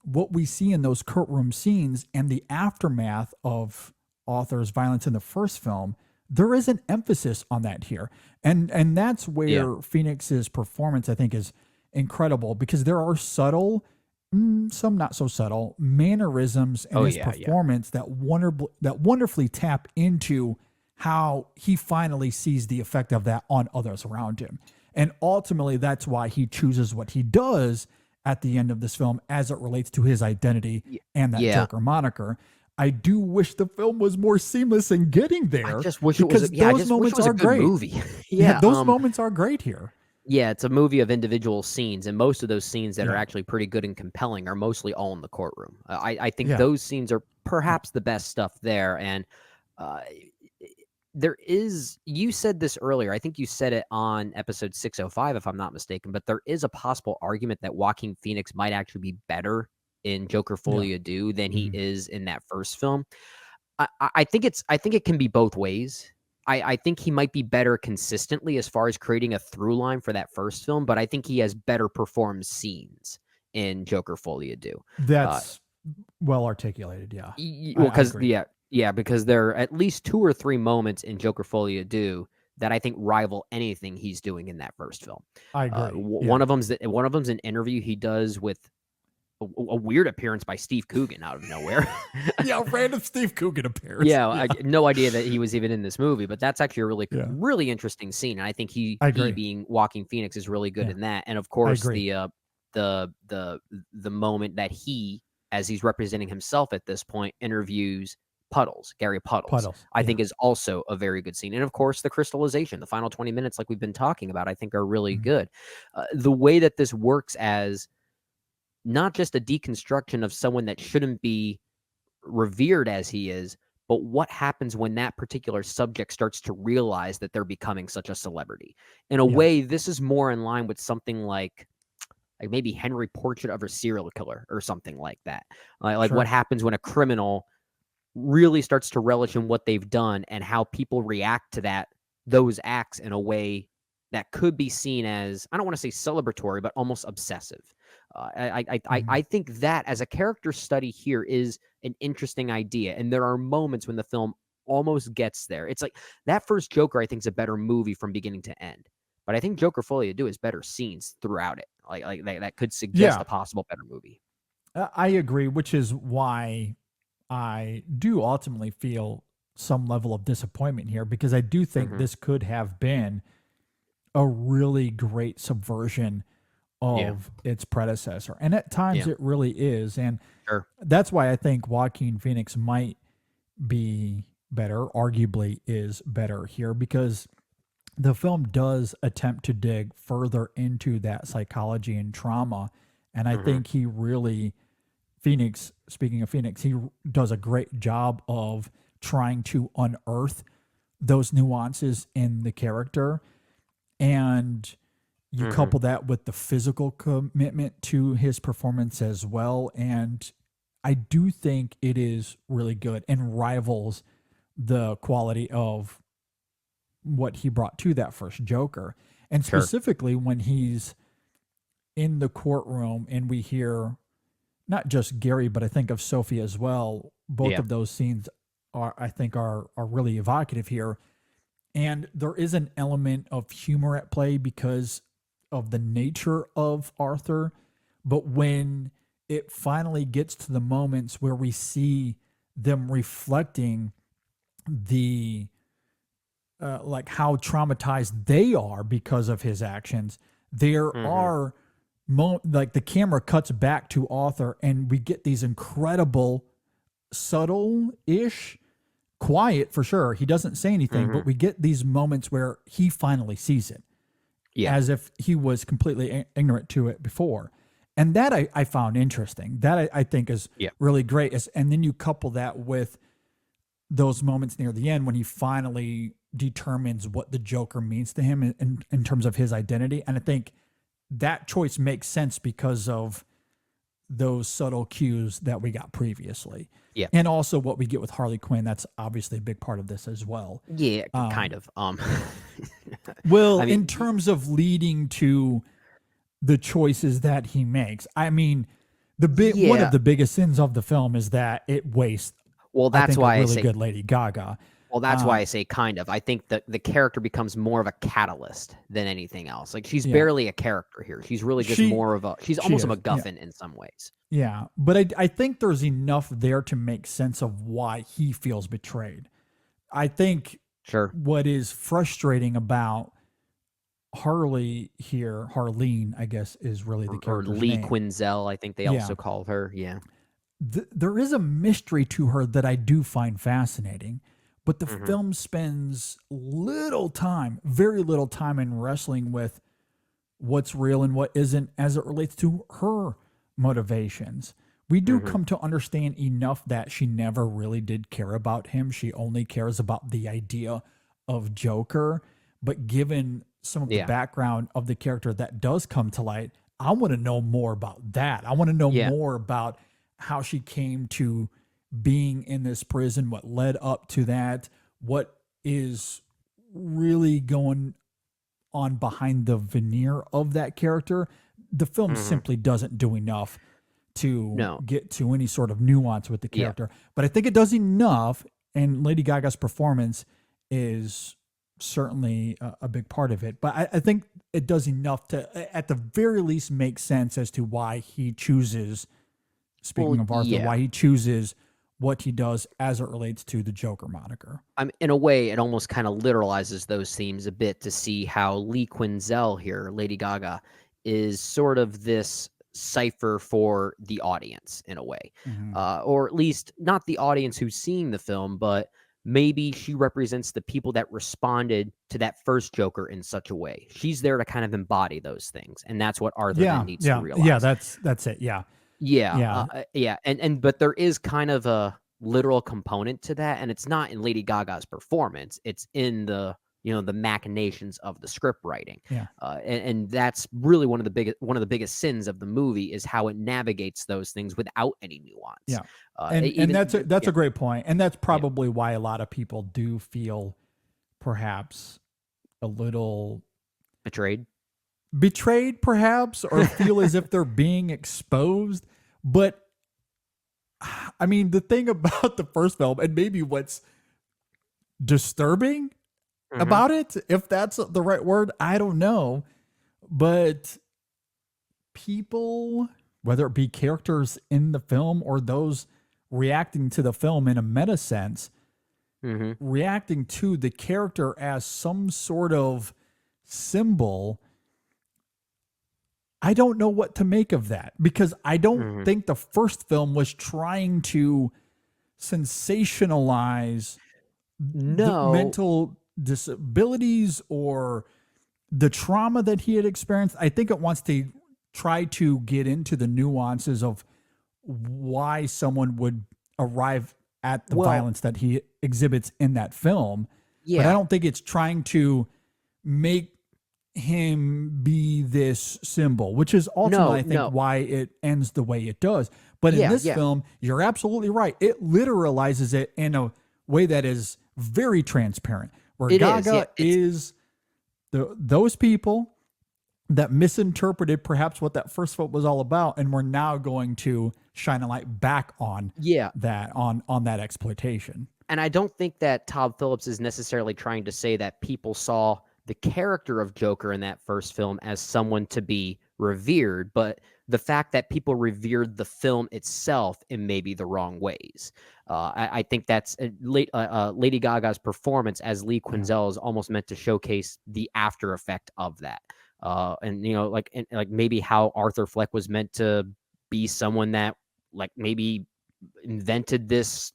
[SPEAKER 6] what we see in those courtroom scenes and the aftermath of Arthur's violence in the first film, there is an emphasis on that here. And that's where Phoenix's performance, I think, is incredible, because there are subtle, some not so subtle, mannerisms in his performance that wonderfully tap into how he finally sees the effect of that on others around him. And ultimately, that's why he chooses what he does at the end of this film as it relates to his identity and that Joker moniker. I do wish the film was more seamless in getting there.
[SPEAKER 7] I just wish it was.
[SPEAKER 6] Those moments are great.
[SPEAKER 7] Movie.
[SPEAKER 6] Those moments are great here.
[SPEAKER 7] Yeah, it's a movie of individual scenes, and most of those scenes that are actually pretty good and compelling are mostly all in the courtroom. I think those scenes are perhaps the best stuff there, and uh, there is. You said this earlier. I think you said it on episode 605, if I'm not mistaken. But there is a possible argument that Joaquin Phoenix might actually be better in Joker Folie à Deux than he is in that first film. I think it can be both ways. I think he might be better consistently as far as creating a through line for that first film, but I think he has better performed scenes in Joker Folie à Deux.
[SPEAKER 6] That's well articulated, yeah.
[SPEAKER 7] Well, because because there are at least 2 or 3 moments in Joker Folie à Deux that I think rival anything he's doing in that first film.
[SPEAKER 6] I agree.
[SPEAKER 7] One of them's an interview he does with a weird appearance by Steve Coogan out of nowhere.
[SPEAKER 6] Random Steve Coogan appearance.
[SPEAKER 7] I no idea that he was even in this movie, but that's actually a really interesting scene. And I think he being Joaquin Phoenix is really good in that. And of course, the moment that he, as he's representing himself at this point, interviews Gary Puddles, I think is also a very good scene. And of course, the crystallization, the final 20 minutes, like we've been talking about, I think are really good. The way that this works as not just a deconstruction of someone that shouldn't be revered as he is, but what happens when that particular subject starts to realize that they're becoming such a celebrity. In a way, this is more in line with something like maybe Henry Portrait of a Serial Killer or something like that. What happens when a criminal really starts to relish in what they've done and how people react to those acts in a way that could be seen as, I don't want to say celebratory, but almost obsessive. I think that as a character study here is an interesting idea. And there are moments when the film almost gets there. It's like that first Joker, I think, is a better movie from beginning to end. But I think Joker Folie à Deux has better scenes throughout it. That could suggest a possible better movie.
[SPEAKER 6] I agree, which is why I do ultimately feel some level of disappointment here, because I do think this could have been a really great subversion of its predecessor. And at times it really is. And that's why I think Joaquin Phoenix might be better, arguably is better here, because the film does attempt to dig further into that psychology and trauma. And I think he really, speaking of Phoenix, he does a great job of trying to unearth those nuances in the character. And you couple that with the physical commitment to his performance as well. And I do think it is really good and rivals the quality of what he brought to that first Joker. And specifically when he's in the courtroom and we hear not just Gary, but I think of Sophie as well. Both of those scenes are really evocative here. And there is an element of humor at play because of the nature of Arthur. But when it finally gets to the moments where we see them reflecting the like how traumatized they are because of his actions, there are like the camera cuts back to Arthur and we get these incredible subtle-ish, quiet for sure, he doesn't say anything, but we get these moments where he finally sees it, as if he was completely ignorant to it before. And that I found interesting. That I think is really great. And then you couple that with those moments near the end when he finally determines what the Joker means to him in terms of his identity. And I think that choice makes sense because of those subtle cues that we got previously. Yeah. And also what we get with Harley Quinn, that's obviously a big part of this as well.
[SPEAKER 7] Yeah, kind of.
[SPEAKER 6] Well, I mean, in terms of leading to the choices that he makes, I mean, one of the biggest sins of the film is that it wastes.
[SPEAKER 7] Well, that's why
[SPEAKER 6] I say good Lady Gaga.
[SPEAKER 7] Well, that's why I say kind of. I think that the character becomes more of a catalyst than anything else. Like she's barely a character here. She's really just more of she's almost a MacGuffin in some ways.
[SPEAKER 6] Yeah, but I think there's enough there to make sense of why he feels betrayed. I think what is frustrating about Harley here, Harleen, I guess, is really the character's
[SPEAKER 7] or Lee
[SPEAKER 6] name.
[SPEAKER 7] Quinzel, I think they also call her. Yeah.
[SPEAKER 6] There is a mystery to her that I do find fascinating, but the film spends very little time in wrestling with what's real and what isn't as it relates to her motivations. We do come to understand enough that she never really did care about him. She only cares about the idea of Joker. But given some of the background of the character that does come to light, I want to know more about that. I want to know more about how she came to being in this prison, what led up to that, what is really going on behind the veneer of that character. The film simply doesn't do enough to get to any sort of nuance with the character. But I think it does enough, and Lady Gaga's performance is certainly a big part of it. But I think it does enough to, at the very least, make sense as to why he chooses, speaking of Arthur, why he chooses what he does as it relates to the Joker moniker.
[SPEAKER 7] In a way, it almost kind of literalizes those themes a bit to see how Lee Quinzel here, Lady Gaga, is sort of this cipher for the audience in a way, or at least not the audience who's seeing the film, but maybe she represents the people that responded to that first Joker in such a way. She's there to kind of embody those things, and that's what Arthur then needs to realize.
[SPEAKER 6] Yeah, that's it.
[SPEAKER 7] And but there is kind of a literal component to that, and it's not in Lady Gaga's performance. It's in the the machinations of the script writing. And that's really one of the biggest sins of the movie is how it navigates those things without any nuance.
[SPEAKER 6] And that's a great point. And that's probably why a lot of people do feel perhaps a little betrayed perhaps, or feel as if they're being exposed. But I mean, the thing about the first film, and maybe what's disturbing about it, if that's the right word, I don't know, but people, whether it be characters in the film or those reacting to the film in a meta sense, reacting to the character as some sort of symbol, I don't know what to make of that, because I don't think the first film was trying to sensationalize the mental disabilities or the trauma that he had experienced. I think it wants to try to get into the nuances of why someone would arrive at the violence that he exhibits in that film. But I don't think it's trying to make him be this symbol, which is ultimately, I think, why it ends the way it does. But in this film, you're absolutely right. It literalizes it in a way that is very transparent, where Gaga is those people that misinterpreted perhaps what that first film was all about, and we're now going to shine a light back on that, on that exploitation.
[SPEAKER 7] And I don't think that Todd Phillips is necessarily trying to say that people saw the character of Joker in that first film as someone to be revered, but the fact that people revered the film itself in maybe the wrong ways. I think that's Lady Gaga's performance as Lee Quinzel is almost meant to showcase the after effect of that. And like maybe how Arthur Fleck was meant to be someone that like maybe invented this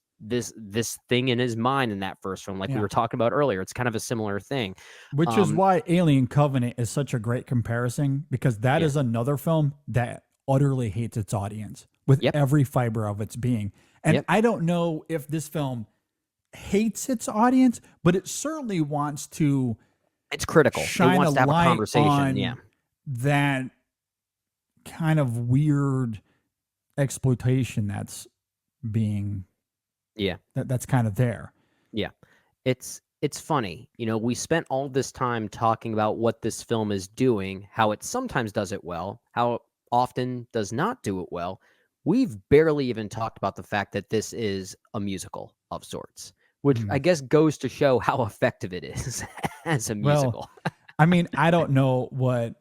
[SPEAKER 7] thing in his mind in that first film, like we were talking about earlier. It's kind of a similar thing,
[SPEAKER 6] which is why Alien Covenant is such a great comparison, because that is another film that utterly hates its audience with every fiber of its being. And I don't know if this film hates its audience, but it certainly wants to.
[SPEAKER 7] It's critical. It wants to have a conversation.
[SPEAKER 6] That kind of weird exploitation that's being. That's kind of there.
[SPEAKER 7] It's funny. We spent all this time talking about what this film is doing, how it sometimes does it well, how it often does not do it well. We've barely even talked about the fact that this is a musical of sorts, which I guess goes to show how effective it is as a musical.
[SPEAKER 6] Well, I mean, I don't know what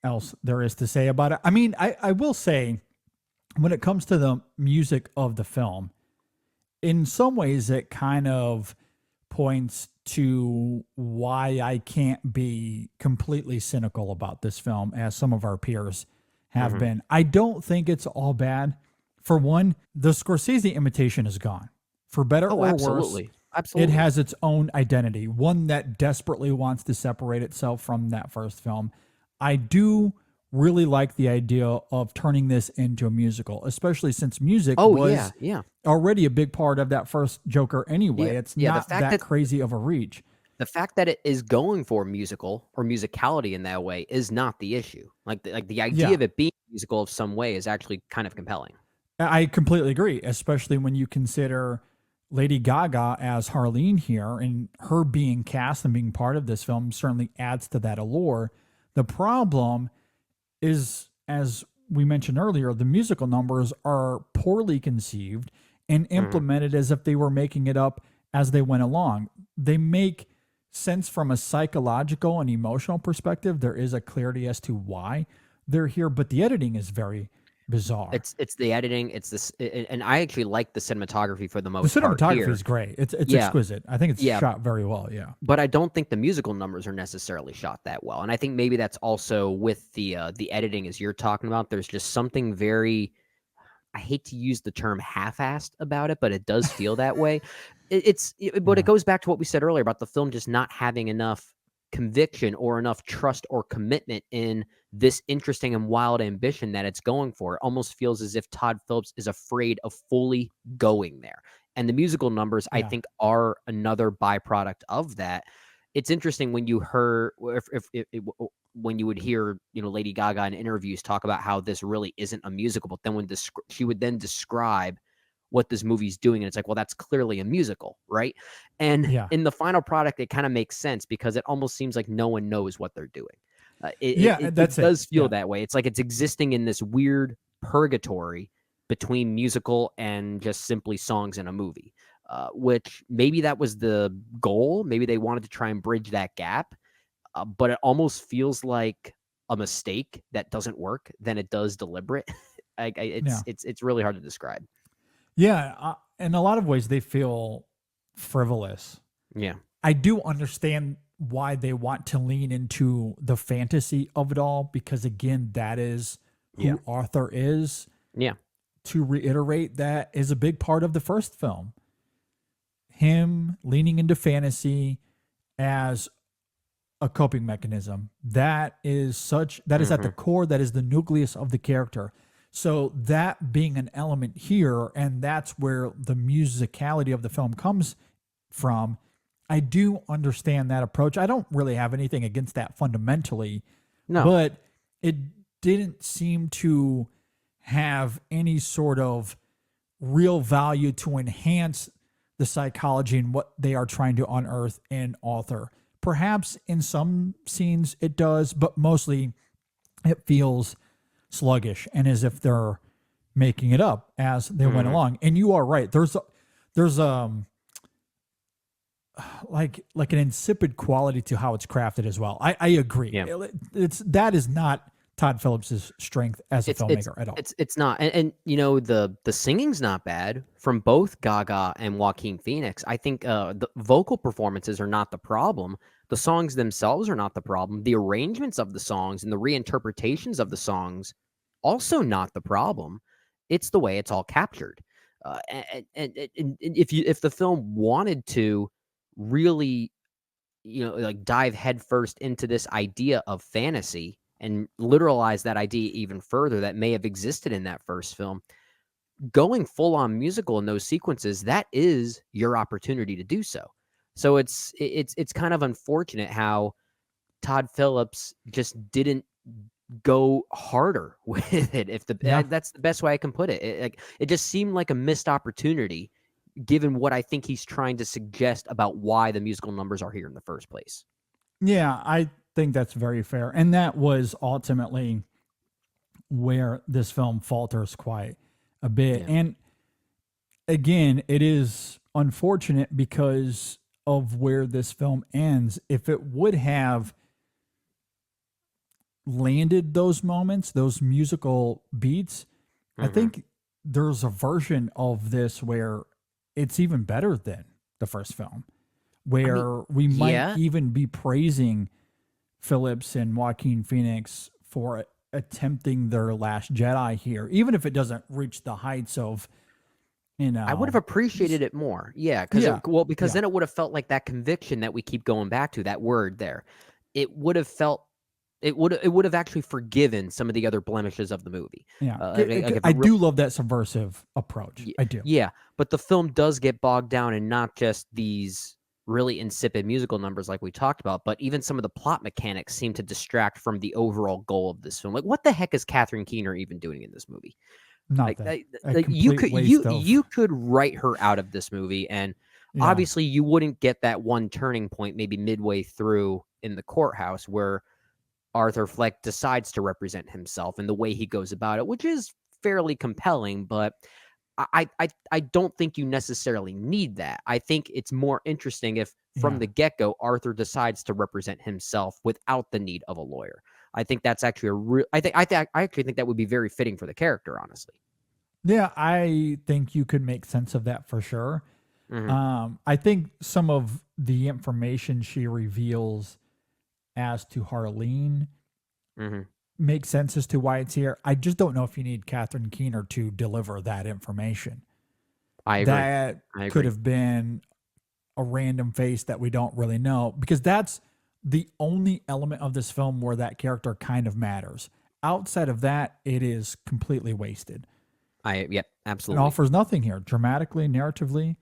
[SPEAKER 6] else there is to say about it. I mean, I will say, when it comes to the music of the film, in some ways it kind of points to why I can't be completely cynical about this film, as some of our peers have been. I don't think it's all bad. For one, the Scorsese imitation is gone. For better or worse, it has its own identity, one that desperately wants to separate itself from that first film. I do really like the idea of turning this into a musical, especially since music was
[SPEAKER 7] yeah.
[SPEAKER 6] already a big part of that first Joker anyway. It's
[SPEAKER 7] Yeah, the
[SPEAKER 6] not
[SPEAKER 7] fact
[SPEAKER 6] that
[SPEAKER 7] that
[SPEAKER 6] crazy of a reach.
[SPEAKER 7] the fact that it is going for musical or musicality in that way is not the issue. Like the idea
[SPEAKER 6] Yeah,
[SPEAKER 7] of it being musical of some way is actually kind of compelling.
[SPEAKER 6] I completely agree, especially when you consider Lady Gaga as Harleen here and her being cast and being part of this film certainly adds to that allure. The problem is, as we mentioned earlier, the musical numbers are poorly conceived and
[SPEAKER 7] Mhm.
[SPEAKER 6] implemented as if they were making it up as they went along. They make sense from a psychological and emotional perspective. There is a clarity as to why they're here, but the editing is very bizarre.
[SPEAKER 7] It's the editing, it's this, and I actually like the cinematography for the
[SPEAKER 6] The
[SPEAKER 7] most part
[SPEAKER 6] cinematography
[SPEAKER 7] here.
[SPEAKER 6] is great. It's
[SPEAKER 7] Yeah,
[SPEAKER 6] exquisite. I think it's
[SPEAKER 7] yeah,
[SPEAKER 6] shot very well. Yeah.
[SPEAKER 7] but I don't think the musical numbers are necessarily shot that well, and I think maybe that's also with the editing as you're talking about. There's just something very, I hate to use the term half-assed about it, but it does feel that way. But it
[SPEAKER 6] Yeah.
[SPEAKER 7] goes back to what we said earlier about the film just not having enough conviction or enough trust or commitment in this interesting and wild ambition that it's going for. It almost feels as if Todd Phillips is afraid of fully going there. And the musical numbers, I
[SPEAKER 6] Yeah.
[SPEAKER 7] think, are another byproduct of that. It's interesting when you heard, when you would hear, Lady Gaga in interviews talk about how this really isn't a musical, but then when she would then describe what this movie's doing, and it's like, well, that's clearly a musical, right? And
[SPEAKER 6] Yeah.
[SPEAKER 7] in the final product, it kind of makes sense because it almost seems like no one knows what they're doing.
[SPEAKER 6] Yeah.
[SPEAKER 7] It
[SPEAKER 6] That's it.
[SPEAKER 7] does feel
[SPEAKER 6] Yeah.
[SPEAKER 7] that way. It's like it's existing in this weird purgatory between musical and just simply songs in a movie, which maybe that was the goal. Maybe they wanted to try and bridge that gap, but it almost feels like a mistake that doesn't work than it does deliberate.
[SPEAKER 6] Yeah.
[SPEAKER 7] It's really hard to describe.
[SPEAKER 6] Yeah. In a lot of ways, they feel frivolous.
[SPEAKER 7] Yeah.
[SPEAKER 6] I do understand why they want to lean into the fantasy of it all because, again, that is
[SPEAKER 7] Yeah.
[SPEAKER 6] who Arthur is.
[SPEAKER 7] Yeah.
[SPEAKER 6] To reiterate, that is a big part of the first film. Him leaning into fantasy as a coping mechanism. That is at the core, that is the nucleus of the character. So that being an element here, and that's where the musicality of the film comes from. I do understand that approach. I don't really have anything against that fundamentally,
[SPEAKER 7] No.
[SPEAKER 6] but it didn't seem to have any sort of real value to enhance the psychology and what they are trying to unearth in Arthur. Perhaps in some scenes it does, but mostly it feels sluggish and as if they're making it up as they went along. And you are right. There's like an insipid quality to how it's crafted as well. I agree.
[SPEAKER 7] Yeah.
[SPEAKER 6] That is not Todd Phillips' strength as a filmmaker at all.
[SPEAKER 7] It's not, and the singing's not bad from both Gaga and Joaquin Phoenix. I think the vocal performances are not the problem. The songs themselves are not the problem. The arrangements of the songs and the reinterpretations of the songs also not the problem. It's the way it's all captured. And if the film wanted to really, like dive headfirst into this idea of fantasy and literalize that idea even further that may have existed in that first film, going full on musical in those sequences, that is your opportunity to do so. So it's kind of unfortunate how Todd Phillips just didn't go harder with it.
[SPEAKER 6] Yeah.
[SPEAKER 7] That's the best way I can put it. It just seemed like a missed opportunity given what I think he's trying to suggest about why the musical numbers are here in the first place.
[SPEAKER 6] Yeah, I think that's very fair. And that was ultimately where this film falters quite a bit.
[SPEAKER 7] Yeah.
[SPEAKER 6] And again, it is unfortunate because of where this film ends. If it would have landed those moments, those musical beats, I think there's a version of this where it's even better than the first film, where we might
[SPEAKER 7] yeah.
[SPEAKER 6] even be praising Phillips and Joaquin Phoenix for attempting their Last Jedi here, even if it doesn't reach the heights of,
[SPEAKER 7] I would have appreciated it more. Yeah, because then it would have felt like that conviction that we keep going back to, that word there. It would have felt it would have actually forgiven some of the other blemishes of the movie.
[SPEAKER 6] Yeah,
[SPEAKER 7] Like if
[SPEAKER 6] I
[SPEAKER 7] it
[SPEAKER 6] do love that subversive approach. I do.
[SPEAKER 7] Yeah, but the film does get bogged down in not just these really insipid musical numbers like we talked about, but even some of the plot mechanics seem to distract from the overall goal of this film. Like, what the heck is Catherine Keener even doing in this movie? Like,
[SPEAKER 6] Nothing.
[SPEAKER 7] like you could write her out of this movie, and
[SPEAKER 6] Yeah.
[SPEAKER 7] obviously you wouldn't get that one turning point maybe midway through in the courthouse where Arthur Fleck decides to represent himself and the way he goes about it, which is fairly compelling, but I don't think you necessarily need that. I think it's more interesting if from the get-go Arthur decides to represent himself without the need of a lawyer. I think that's actually a real I actually think that would be very fitting for the character, honestly.
[SPEAKER 6] Yeah, I think you could make sense of that for sure. I think some of the information she reveals as to Harleen makes sense as to why it's here. I just don't know if you need Catherine Keener to deliver that information.
[SPEAKER 7] I agree.
[SPEAKER 6] That could have been a random face that we don't really know, because that's the only element of this film where that character kind of matters. Outside of that, it is completely wasted.
[SPEAKER 7] Yep, absolutely.
[SPEAKER 6] It offers nothing here, dramatically, narratively.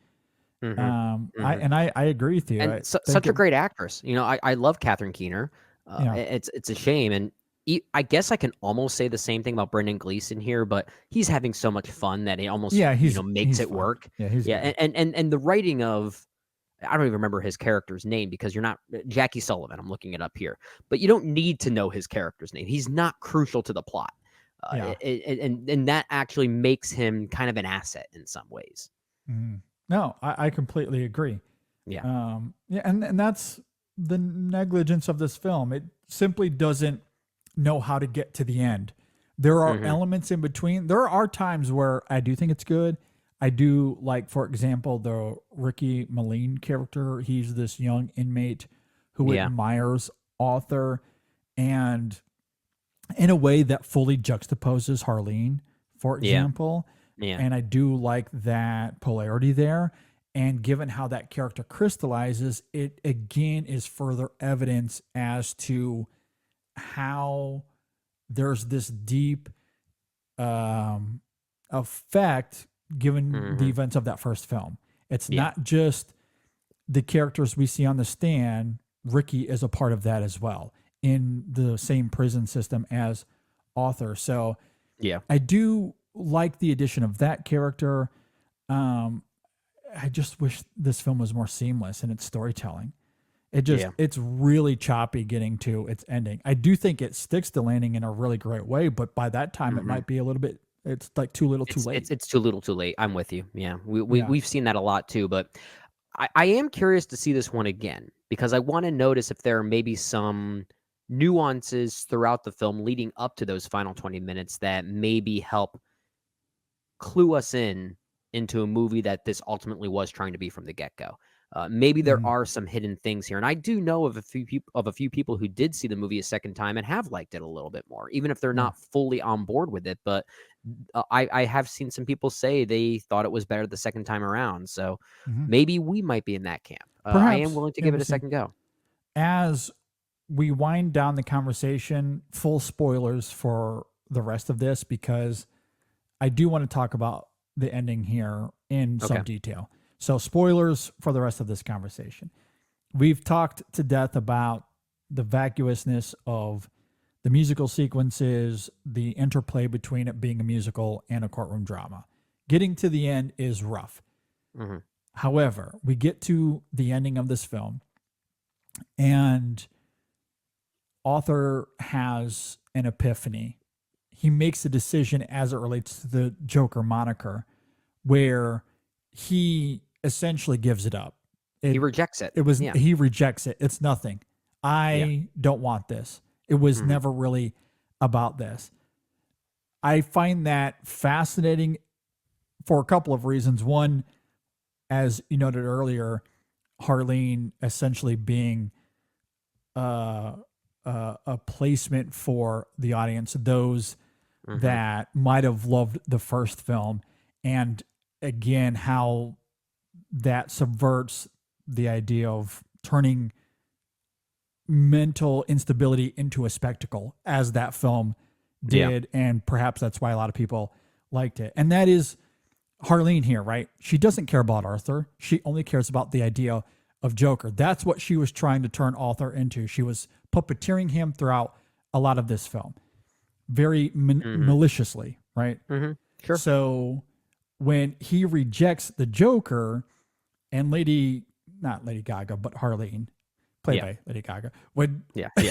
[SPEAKER 6] I agree with you.
[SPEAKER 7] And such a great actress. You know, I love Catherine Keener. It's a shame, and I guess I can almost say the same thing about Brendan Gleeson here, but he's having so much fun that he almost makes it work. And the writing of, I don't even remember his character's name because you're not Jackie Sullivan. I'm looking it up here, but you don't need to know his character's name. He's not crucial to the plot, and that actually makes him kind of an asset in some ways.
[SPEAKER 6] No, I completely agree.
[SPEAKER 7] Yeah.
[SPEAKER 6] And that's the negligence of this film. It simply doesn't know how to get to the end. There are elements in between. There are times where I do think it's good. I do like, for example, the Ricky Moline character. He's this young inmate who admires Arthur, and in a way that fully juxtaposes Harleen, for example.
[SPEAKER 7] Yeah.
[SPEAKER 6] And I do like that polarity there. And given how that character crystallizes, it again is further evidence as to how there's this deep effect given the events of that first film. It's not just the characters we see on the stand. Ricky is a part of that as well, in the same prison system as Arthur. So I do like the addition of that character. I just wish this film was more seamless in its storytelling. It's really choppy getting to its ending. I do think it sticks the landing in a really great way, but by that time it might be a little bit, it's like too little too late.
[SPEAKER 7] It's too little too late. I'm with you. Yeah. We've seen that a lot too, but I am curious to see this one again because I want to notice if there are maybe some nuances throughout the film leading up to those final 20 minutes that maybe help clue us into a movie that this ultimately was trying to be from the get-go. Maybe there are some hidden things here, and I do know of a few people who did see the movie a second time and have liked it a little bit more, even if they're not fully on board with it. But I have seen some people say they thought it was better the second time around. So maybe we might be in that camp. I am willing to give it a second go.
[SPEAKER 6] As we wind down the conversation, full spoilers for the rest of this, because I do want to talk about the ending here in some detail. So spoilers for the rest of this conversation. We've talked to death about the vacuousness of the musical sequences, the interplay between it being a musical and a courtroom drama. Getting to the end is rough. However, we get to the ending of this film, and Arthur has an epiphany. He makes a decision as it relates to the Joker moniker, where he essentially gives it up.
[SPEAKER 7] He rejects it.
[SPEAKER 6] He rejects it. It's nothing. I don't want this. It was never really about this. I find that fascinating for a couple of reasons. One, as you noted earlier, Harleen essentially being a placement for the audience, those that might have loved the first film, and again, how that subverts the idea of turning mental instability into a spectacle as that film did. And perhaps that's why a lot of people liked it. And that is Harleen here, right? She doesn't care about Arthur. She only cares about the idea of Joker. That's what she was trying to turn Arthur into. She was puppeteering him throughout a lot of this film, very maliciously, right?
[SPEAKER 7] Sure.
[SPEAKER 6] So when he rejects the Joker and not Lady Gaga, but Harleen, played by Lady Gaga, when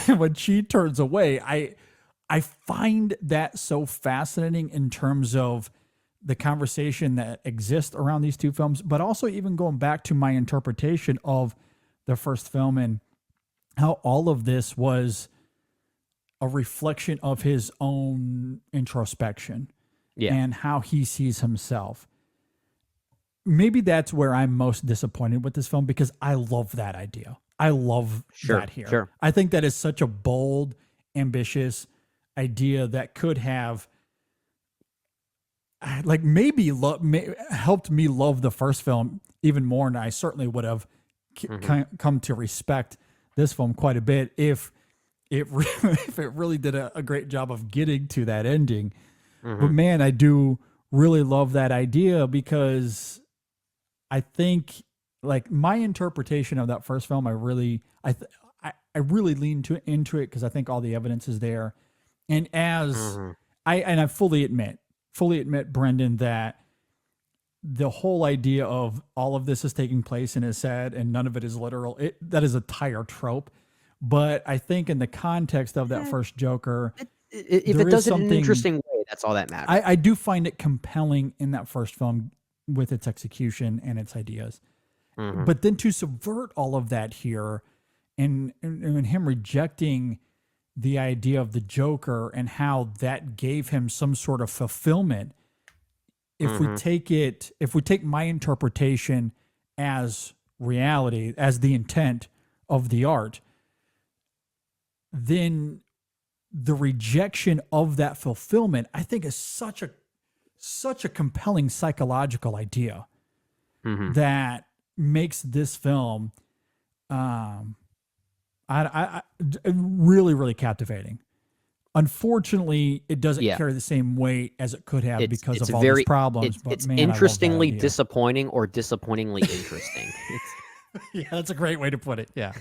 [SPEAKER 6] when she turns away, I find that so fascinating in terms of the conversation that exists around these two films, but also even going back to my interpretation of the first film and how all of this was a reflection of his own introspection and how he sees himself. Maybe that's where I'm most disappointed with this film, because I love that idea. I love that here.
[SPEAKER 7] Sure.
[SPEAKER 6] I think that is such a bold, ambitious idea that could have maybe helped me love the first film even more, and I certainly would have come to respect this film quite a bit if it really did a great job of getting to that ending. But man, I do really love that idea, because I think my interpretation of that first film, I really lean into it because I think all the evidence is there, and I fully admit, Brendan, that the whole idea of all of this is taking place in his head and none of it is literal, that is a tire trope. But I think in the context of that first Joker,
[SPEAKER 7] if it does it in an interesting way, that's all that matters.
[SPEAKER 6] I do find it compelling in that first film with its execution and its ideas. But then to subvert all of that here and him rejecting the idea of the Joker and how that gave him some sort of fulfillment. If we take my interpretation as reality, as the intent of the art, then the rejection of that fulfillment, I think, is such a compelling psychological idea that makes this film really, really captivating. Unfortunately, it doesn't carry the same weight as it could have because of all these problems.
[SPEAKER 7] It's interestingly disappointing or disappointingly interesting.
[SPEAKER 6] Yeah, that's a great way to put it. Yeah.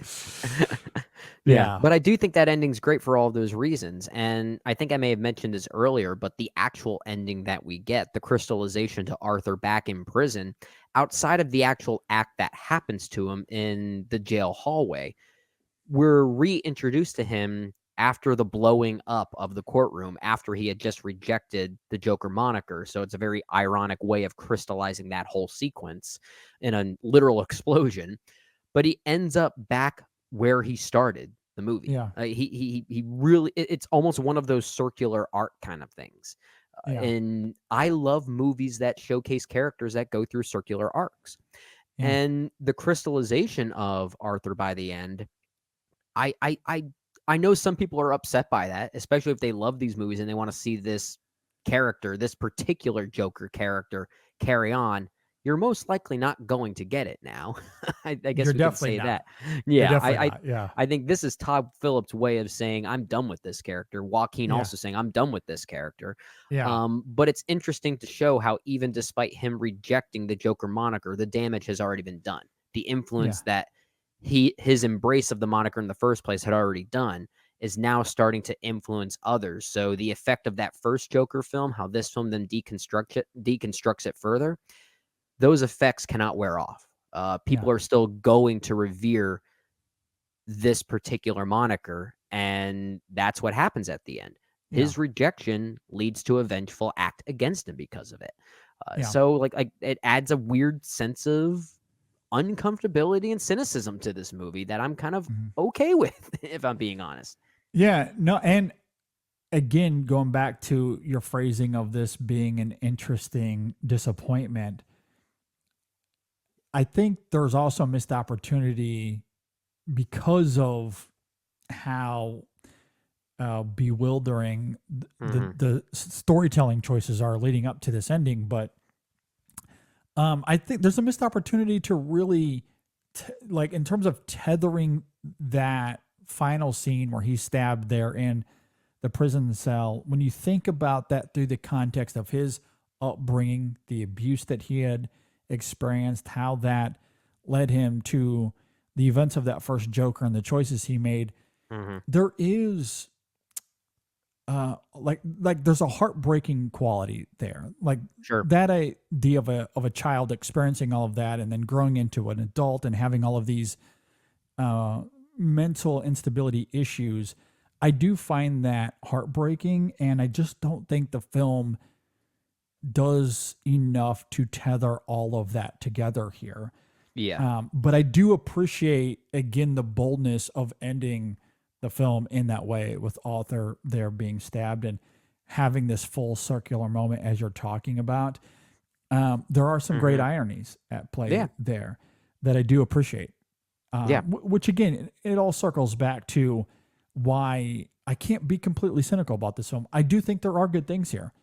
[SPEAKER 7] Yeah. But I do think that ending's great for all of those reasons. And I think I may have mentioned this earlier, but the actual ending that we get, the crystallization to Arthur back in prison, outside of the actual act that happens to him in the jail hallway, we're reintroduced to him after the blowing up of the courtroom, after he had just rejected the Joker moniker. So it's a very ironic way of crystallizing that whole sequence in a literal explosion. But he ends up back where he started the movie.
[SPEAKER 6] Yeah.
[SPEAKER 7] He really, it's almost one of those circular arc kind of things. And I love movies that showcase characters that go through circular arcs. Yeah. And the crystallization of Arthur by the end, I know some people are upset by that, especially if they love these movies and they want to see this character, this particular Joker character, carry on. You're most likely not going to get it now. I guess we could say that. Yeah, I think this is Todd Phillips' way of saying, I'm done with this character. Joaquin also saying, I'm done with this character.
[SPEAKER 6] Yeah.
[SPEAKER 7] But it's interesting to show how even despite him rejecting the Joker moniker, the damage has already been done. The influence that his embrace of the moniker in the first place had already done is now starting to influence others. So the effect of that first Joker film, how this film then deconstructs it further, those effects cannot wear off. People are still going to revere this particular moniker, and that's what happens at the end. His rejection leads to a vengeful act against him because of it. So like it adds a weird sense of uncomfortability and cynicism to this movie that I'm kind of okay with, if I'm being honest.
[SPEAKER 6] Yeah, no, and again, going back to your phrasing of this being an interesting disappointment, I think there's also a missed opportunity because of how bewildering the storytelling choices are leading up to this ending. But I think there's a missed opportunity to really, in terms of tethering that final scene where he's stabbed there in the prison cell, when you think about that through the context of his upbringing, the abuse that he had experienced, how that led him to the events of that first Joker and the choices he made, there is like there's a heartbreaking quality there. Like
[SPEAKER 7] Sure.
[SPEAKER 6] that idea of a child experiencing all of that and then growing into an adult and having all of these mental instability issues. I do find that heartbreaking, and I just don't think the film does enough to tether all of that together here.
[SPEAKER 7] Yeah.
[SPEAKER 6] But I do appreciate, again, the boldness of ending the film in that way, with Arthur there being stabbed and having this full circular moment as you're talking about. There are some great ironies at play there that I do appreciate. Which again, it all circles back to why I can't be completely cynical about this film. I do think there are good things here.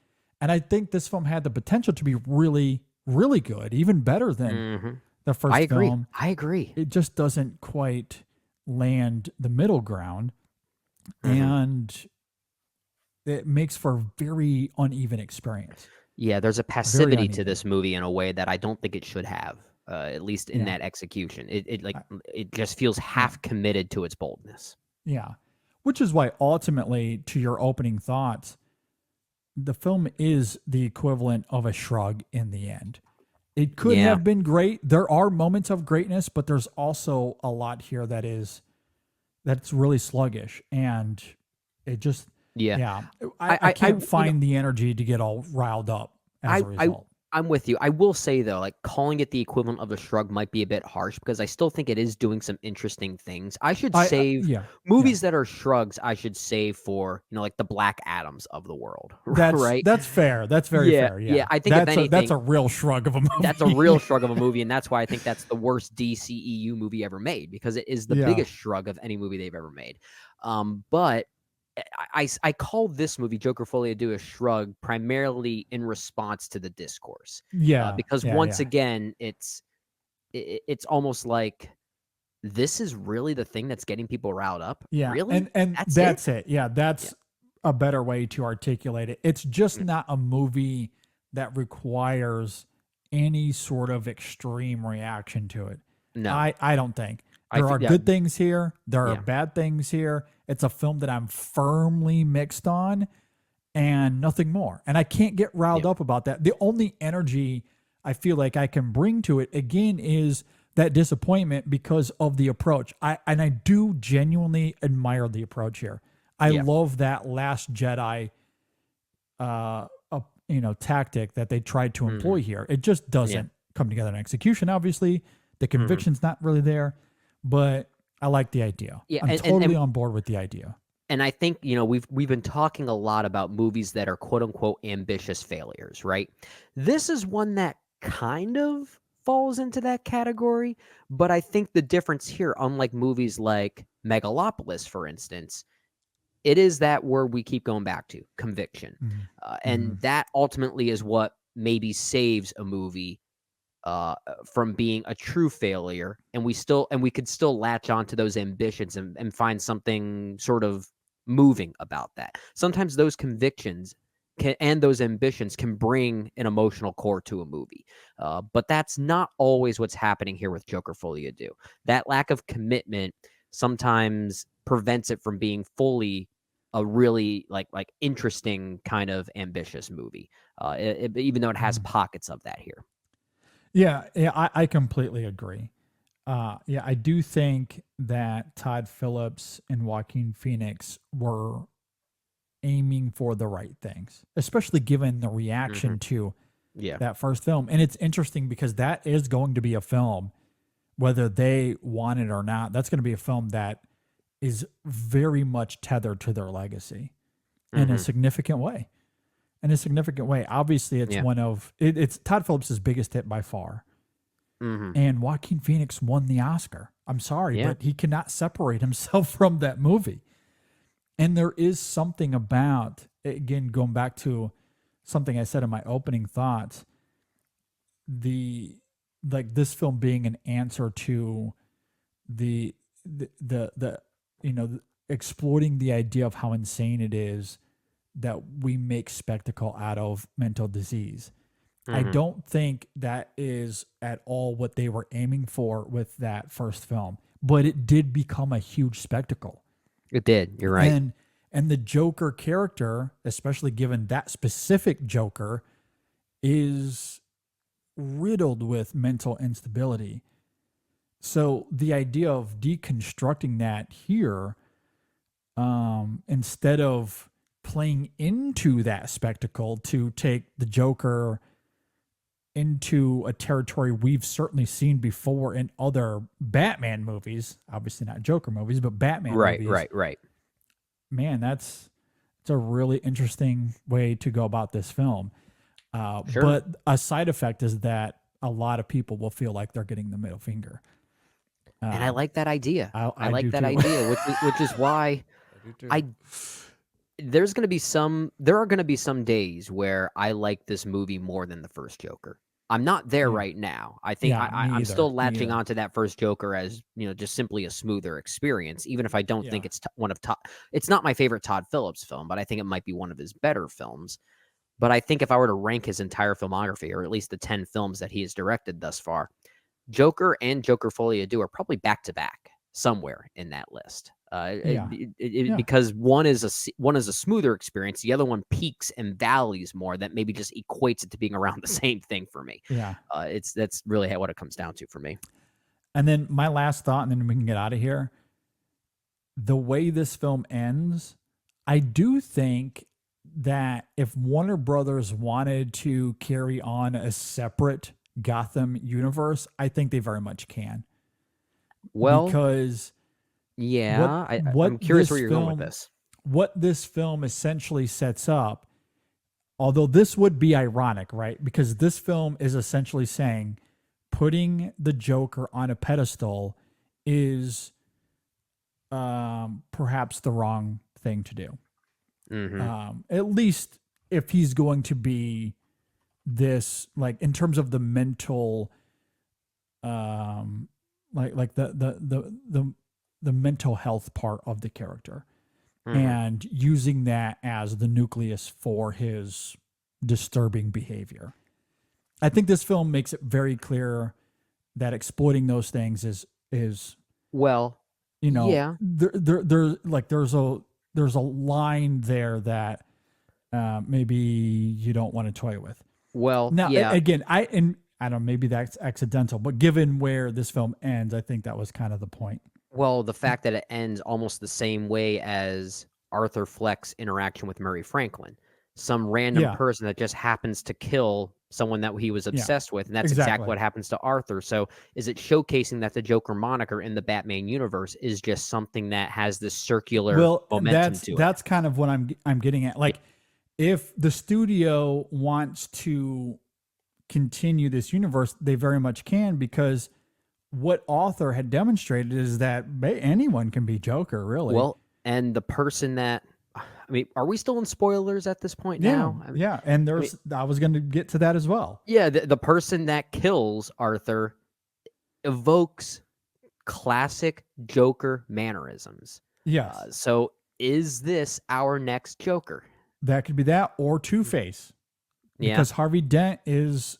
[SPEAKER 6] And I think this film had the potential to be really, really good, even better than the first film.
[SPEAKER 7] I agree.
[SPEAKER 6] It just doesn't quite land the middle ground. And it makes for a very uneven experience.
[SPEAKER 7] Yeah, there's a passivity to this movie in a way that I don't think it should have, at least in that execution. It just feels half committed to its boldness.
[SPEAKER 6] Yeah. Which is why ultimately, to your opening thoughts, the film is the equivalent of a shrug in the end. It could have been great. There are moments of greatness, but there's also a lot here that's really sluggish, and it just I can't find the energy to get all riled up as a result.
[SPEAKER 7] I'm with you. I will say though, like calling it the equivalent of a shrug might be a bit harsh because I still think it is doing some interesting things. I should save movies that are shrugs. I should save for like the Black Adams of the world. Right?
[SPEAKER 6] That's fair. That's very fair. Yeah,
[SPEAKER 7] I think
[SPEAKER 6] that's a real shrug of a movie.
[SPEAKER 7] That's a real shrug of a movie, and that's why I think that's the worst DCEU movie ever made, because it is the biggest shrug of any movie they've ever made. But I call this movie Joker Folie à Deux a shrug primarily in response to the discourse. Because once again, it's almost like this is really the thing that's getting people riled up.
[SPEAKER 6] Yeah,
[SPEAKER 7] really,
[SPEAKER 6] and that's it. Yeah, that's a better way to articulate it. It's just not a movie that requires any sort of extreme reaction to it.
[SPEAKER 7] No,
[SPEAKER 6] I don't think. There are good things here. There are bad things here. It's a film that I'm firmly mixed on and nothing more. And I can't get riled up about that. The only energy I feel like I can bring to it, again, is that disappointment because of the approach. I do genuinely admire the approach here. I love that Last Jedi tactic that they tried to employ here. It just doesn't come together in execution, obviously. The conviction's not really there. But I like the idea. Yeah, I'm totally on board with the idea.
[SPEAKER 7] And I think, we've been talking a lot about movies that are quote unquote ambitious failures, right? This is one that kind of falls into that category, but I think the difference here, unlike movies like Megalopolis, for instance, it is that word we keep going back to, conviction. And that ultimately is what maybe saves a movie from being a true failure, and we could still latch on to those ambitions and find something sort of moving about that. Sometimes those convictions and those ambitions can bring an emotional core to a movie, but that's not always what's happening here with Joker Folie à Deux. That lack of commitment sometimes prevents it from being fully a really like interesting kind of ambitious movie, even though it has pockets of that here.
[SPEAKER 6] Yeah, I completely agree. I do think that Todd Phillips and Joaquin Phoenix were aiming for the right things, especially given the reaction to that first film. And it's interesting because that is going to be a film, whether they want it or not, that's going to be a film that is very much tethered to their legacy in a significant way. Obviously, it's it's Todd Phillips' biggest hit by far. And Joaquin Phoenix won the Oscar. I'm sorry, but he cannot separate himself from that movie. And there is something about, again, going back to something I said in my opening thoughts, this film being an answer to the exploiting the idea of how insane it is that we make spectacle out of mental disease. I don't think that is at all what they were aiming for with that first film, but it did become a huge spectacle.
[SPEAKER 7] It did. You're right.
[SPEAKER 6] And the Joker character, especially given that specific Joker, is riddled with mental instability. So the idea of deconstructing that here, instead of playing into that spectacle to take the Joker into a territory we've certainly seen before in other Batman movies, obviously not Joker movies, but Batman movies.
[SPEAKER 7] Right.
[SPEAKER 6] Man, it's a really interesting way to go about this film.
[SPEAKER 7] Sure.
[SPEAKER 6] But a side effect is that a lot of people will feel like they're getting the middle finger.
[SPEAKER 7] And I like that idea. I like
[SPEAKER 6] do
[SPEAKER 7] that
[SPEAKER 6] too.
[SPEAKER 7] idea, which is why there are going to be some days where I like this movie more than the first Joker. I'm not there right now. I think
[SPEAKER 6] Yeah, me
[SPEAKER 7] I'm
[SPEAKER 6] either,
[SPEAKER 7] still
[SPEAKER 6] me
[SPEAKER 7] latching
[SPEAKER 6] either.
[SPEAKER 7] onto that first Joker as, just simply a smoother experience, even if I don't think it's one of Todd. It's not my favorite Todd Phillips film, but I think it might be one of his better films. But I think if I were to rank his entire filmography, or at least the 10 films that he has directed thus far, Joker and Joker FOLIE À DEUX are probably back to back somewhere in that list. Because one is a smoother experience, the other one peaks and valleys more. That maybe just equates it to being around the same thing for me.
[SPEAKER 6] Yeah.
[SPEAKER 7] That's really what it comes down to for me.
[SPEAKER 6] And then my last thought, and then we can get out of here. The way this film ends, I do think that if Warner Brothers wanted to carry on a separate Gotham universe, I think they very much can.
[SPEAKER 7] Well,
[SPEAKER 6] because
[SPEAKER 7] I'm curious where you're going with this.
[SPEAKER 6] What this film essentially sets up, although this would be ironic, right? Because this film is essentially saying putting the Joker on a pedestal is perhaps the wrong thing to do. At least if he's going to be this, like in terms of the mental, like the mental health part of the character, and using that as the nucleus for his disturbing behavior. I think this film makes it very clear that exploiting those things is
[SPEAKER 7] well, yeah.
[SPEAKER 6] There's a line there that maybe you don't want to toy with.
[SPEAKER 7] Well,
[SPEAKER 6] now
[SPEAKER 7] yeah.
[SPEAKER 6] Again, I don't know, maybe that's accidental, but given where this film ends, I think that was kind of the point.
[SPEAKER 7] Well, the fact that it ends almost the same way as Arthur Fleck's interaction with Murray Franklin, some random person that just happens to kill someone that he was obsessed with, and that's exactly what happens to Arthur. So is it showcasing that the Joker moniker in the Batman universe is just something that has this circular momentum to it?
[SPEAKER 6] That's kind of what I'm getting at. Like, if the studio wants to continue this universe, they very much can, because what Arthur had demonstrated is that anyone can be Joker, really.
[SPEAKER 7] Well, and the person that, I mean, are we still in spoilers at this point now?
[SPEAKER 6] Yeah, and I was going to get to that as well.
[SPEAKER 7] Yeah, the person that kills Arthur evokes classic Joker mannerisms.
[SPEAKER 6] Yes.
[SPEAKER 7] So is this our next Joker?
[SPEAKER 6] That could be that, or Two-Face. Because Harvey Dent is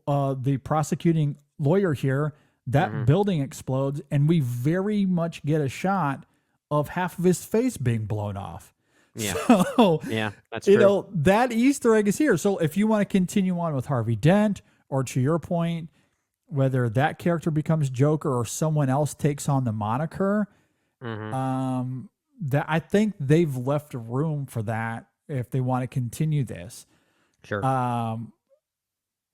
[SPEAKER 6] the prosecuting lawyer here. That building explodes, and we very much get a shot of half of his face being blown off.
[SPEAKER 7] Yeah.
[SPEAKER 6] So,
[SPEAKER 7] that's true.
[SPEAKER 6] That Easter egg is here. So if you want to continue on with Harvey Dent, or to your point, whether that character becomes Joker or someone else takes on the moniker, that I think they've left room for that if they want to continue this.
[SPEAKER 7] Sure.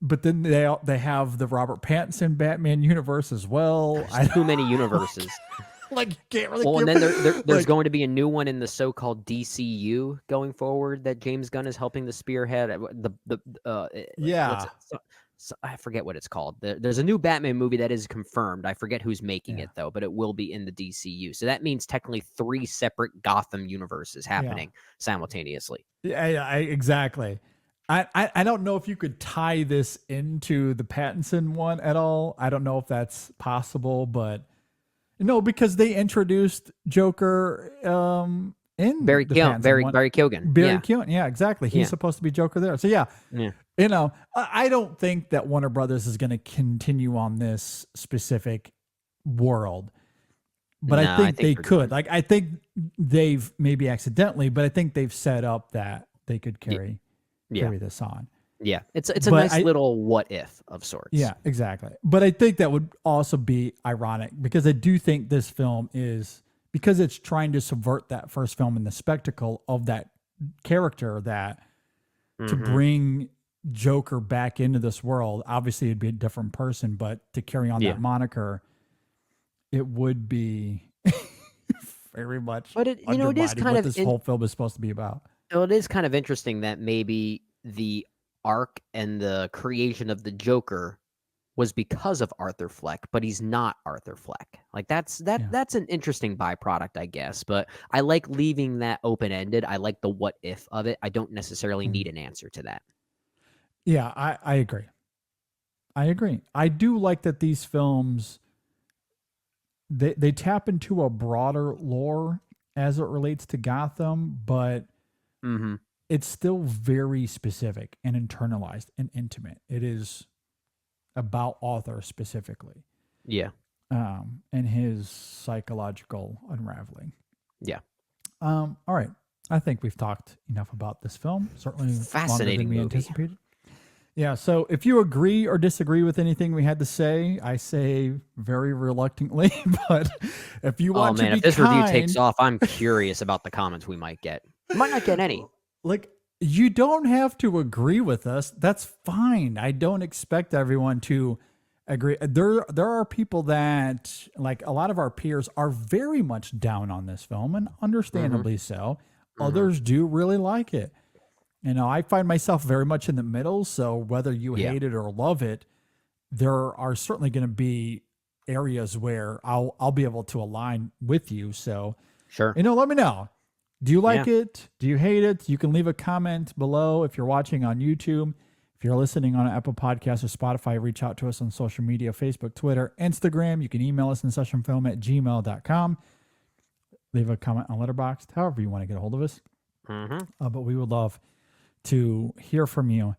[SPEAKER 6] But then they have the Robert Pattinson Batman universe as well.
[SPEAKER 7] There's too many universes.
[SPEAKER 6] Like, you can't really.
[SPEAKER 7] Well, and then there's going to be a new one in the so-called DCU going forward that James Gunn is helping to spearhead. I forget what it's called. There's a new Batman movie that is confirmed. I forget who's making it though, but it will be in the DCU. So that means technically 3 separate Gotham universes happening simultaneously.
[SPEAKER 6] Yeah, exactly. I don't know if you could tie this into the Pattinson one at all. I don't know if that's possible, but No, because they introduced Joker in
[SPEAKER 7] Barry
[SPEAKER 6] the
[SPEAKER 7] Keoghan.
[SPEAKER 6] Pattinson
[SPEAKER 7] Barry
[SPEAKER 6] one.
[SPEAKER 7] Keoghan.
[SPEAKER 6] Barry
[SPEAKER 7] Yeah.
[SPEAKER 6] Keoghan. Yeah, exactly. He's
[SPEAKER 7] Yeah.
[SPEAKER 6] supposed to be Joker there. So yeah,
[SPEAKER 7] Yeah.
[SPEAKER 6] you know, I don't think that Warner Brothers is going to continue on this specific world, but
[SPEAKER 7] No,
[SPEAKER 6] I think they
[SPEAKER 7] they're
[SPEAKER 6] could.
[SPEAKER 7] done.
[SPEAKER 6] Like, I think they've maybe accidentally, but I think they've set up that they could carry this on.
[SPEAKER 7] Yeah. It's a
[SPEAKER 6] But
[SPEAKER 7] nice little what if of sorts.
[SPEAKER 6] Yeah, exactly. But I think that would also be ironic because I do think this film is, because it's trying to subvert that first film and the spectacle of that character, that to bring Joker back into this world, obviously it'd be a different person, but to carry on that moniker, it would be very much
[SPEAKER 7] But it is kind
[SPEAKER 6] what
[SPEAKER 7] of
[SPEAKER 6] this whole film is supposed to be about.
[SPEAKER 7] So it is kind of interesting that maybe the arc and the creation of the Joker was because of Arthur Fleck, but he's not Arthur Fleck. Like that's an interesting byproduct, I guess. But I like leaving that open ended. I like the what if of it. I don't necessarily need an answer to that.
[SPEAKER 6] Yeah, I agree. I agree. I do like that these films they tap into a broader lore as it relates to Gotham, but it's still very specific and internalized and intimate. It is about Arthur specifically.
[SPEAKER 7] Yeah.
[SPEAKER 6] And his psychological unraveling.
[SPEAKER 7] Yeah.
[SPEAKER 6] All right. I think we've talked enough about this film. Certainly
[SPEAKER 7] Fascinating
[SPEAKER 6] longer than we
[SPEAKER 7] movie.
[SPEAKER 6] anticipated. Yeah. So if you agree or disagree with anything we had to say, I say very reluctantly. But if you want to be
[SPEAKER 7] if this
[SPEAKER 6] kind,
[SPEAKER 7] review takes off, I'm curious about the comments we might get. Might not get any.
[SPEAKER 6] like, you don't have to agree with us. That's fine. I don't expect everyone to agree. There are people that, like a lot of our peers, are very much down on this film, and understandably so. Others do really like it. You know, I find myself very much in the middle. So whether you hate it or love it, there are certainly going to be areas where I'll be able to align with you. So,
[SPEAKER 7] Sure.
[SPEAKER 6] let me know. Do you like it? Do you hate it? You can leave a comment below if you're watching on YouTube. If you're listening on Apple Podcasts or Spotify, reach out to us on social media, Facebook, Twitter, Instagram. You can email us insessionfilm@gmail.com. Leave a comment on Letterboxd, however you want to get a hold of us. But we would love to hear from you.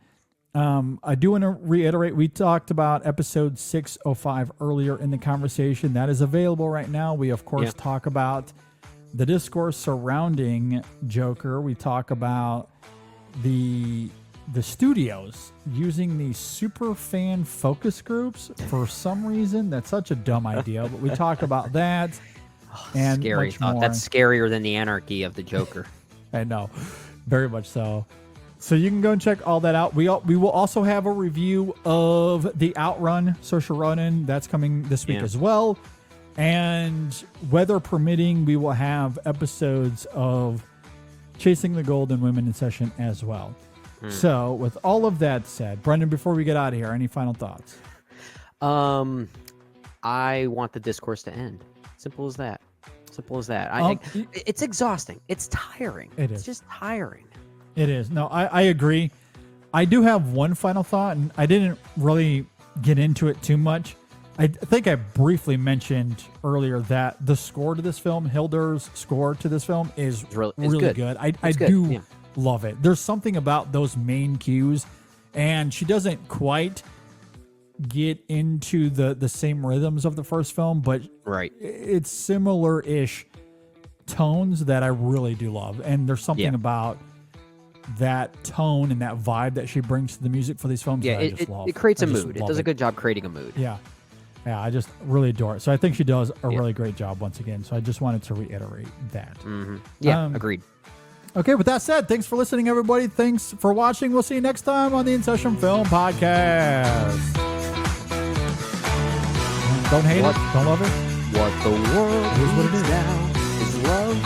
[SPEAKER 6] I do want to reiterate, we talked about episode 605 earlier in the conversation. That is available right now. We, of course, talk about the discourse surrounding Joker. We talk about the studios using these super fan focus groups for some reason. That's such a dumb idea, but we talk about that. And
[SPEAKER 7] Scary
[SPEAKER 6] much
[SPEAKER 7] thought.
[SPEAKER 6] more.
[SPEAKER 7] That's scarier than the anarchy of the Joker.
[SPEAKER 6] I know, very much so. So you can go and check all that out. We will also have a review of the Outrun, Saoirse Ronan. That's coming this week as well. And weather permitting, we will have episodes of Chasing the Golden Women in Session as well. So with all of that said, Brendan, before we get out of here, any final thoughts?
[SPEAKER 7] I want the discourse to end. Simple as that. It's exhausting. It's tiring. It's just tiring.
[SPEAKER 6] It is. No, I agree. I do have one final thought, and I didn't really get into it too much. I think I briefly mentioned earlier that the score to this film, Hilder's score to this film, is really good. I do love it. There's something about those main cues, and she doesn't quite get into the same rhythms of the first film, but it's similar-ish tones that I really do love. And there's something about that tone and that vibe that she brings to the music for these films that I just love.
[SPEAKER 7] It creates a mood. It does a good job creating a mood.
[SPEAKER 6] Yeah, I just really adore it. So I think she does a really great job once again. So I just wanted to reiterate that.
[SPEAKER 7] Agreed.
[SPEAKER 6] Okay, with that said, thanks for listening, everybody. Thanks for watching. We'll see you next time on the In Session Film Podcast. Don't hate it. Don't love it.
[SPEAKER 7] What the world
[SPEAKER 6] Here's what it is.
[SPEAKER 7] now is love.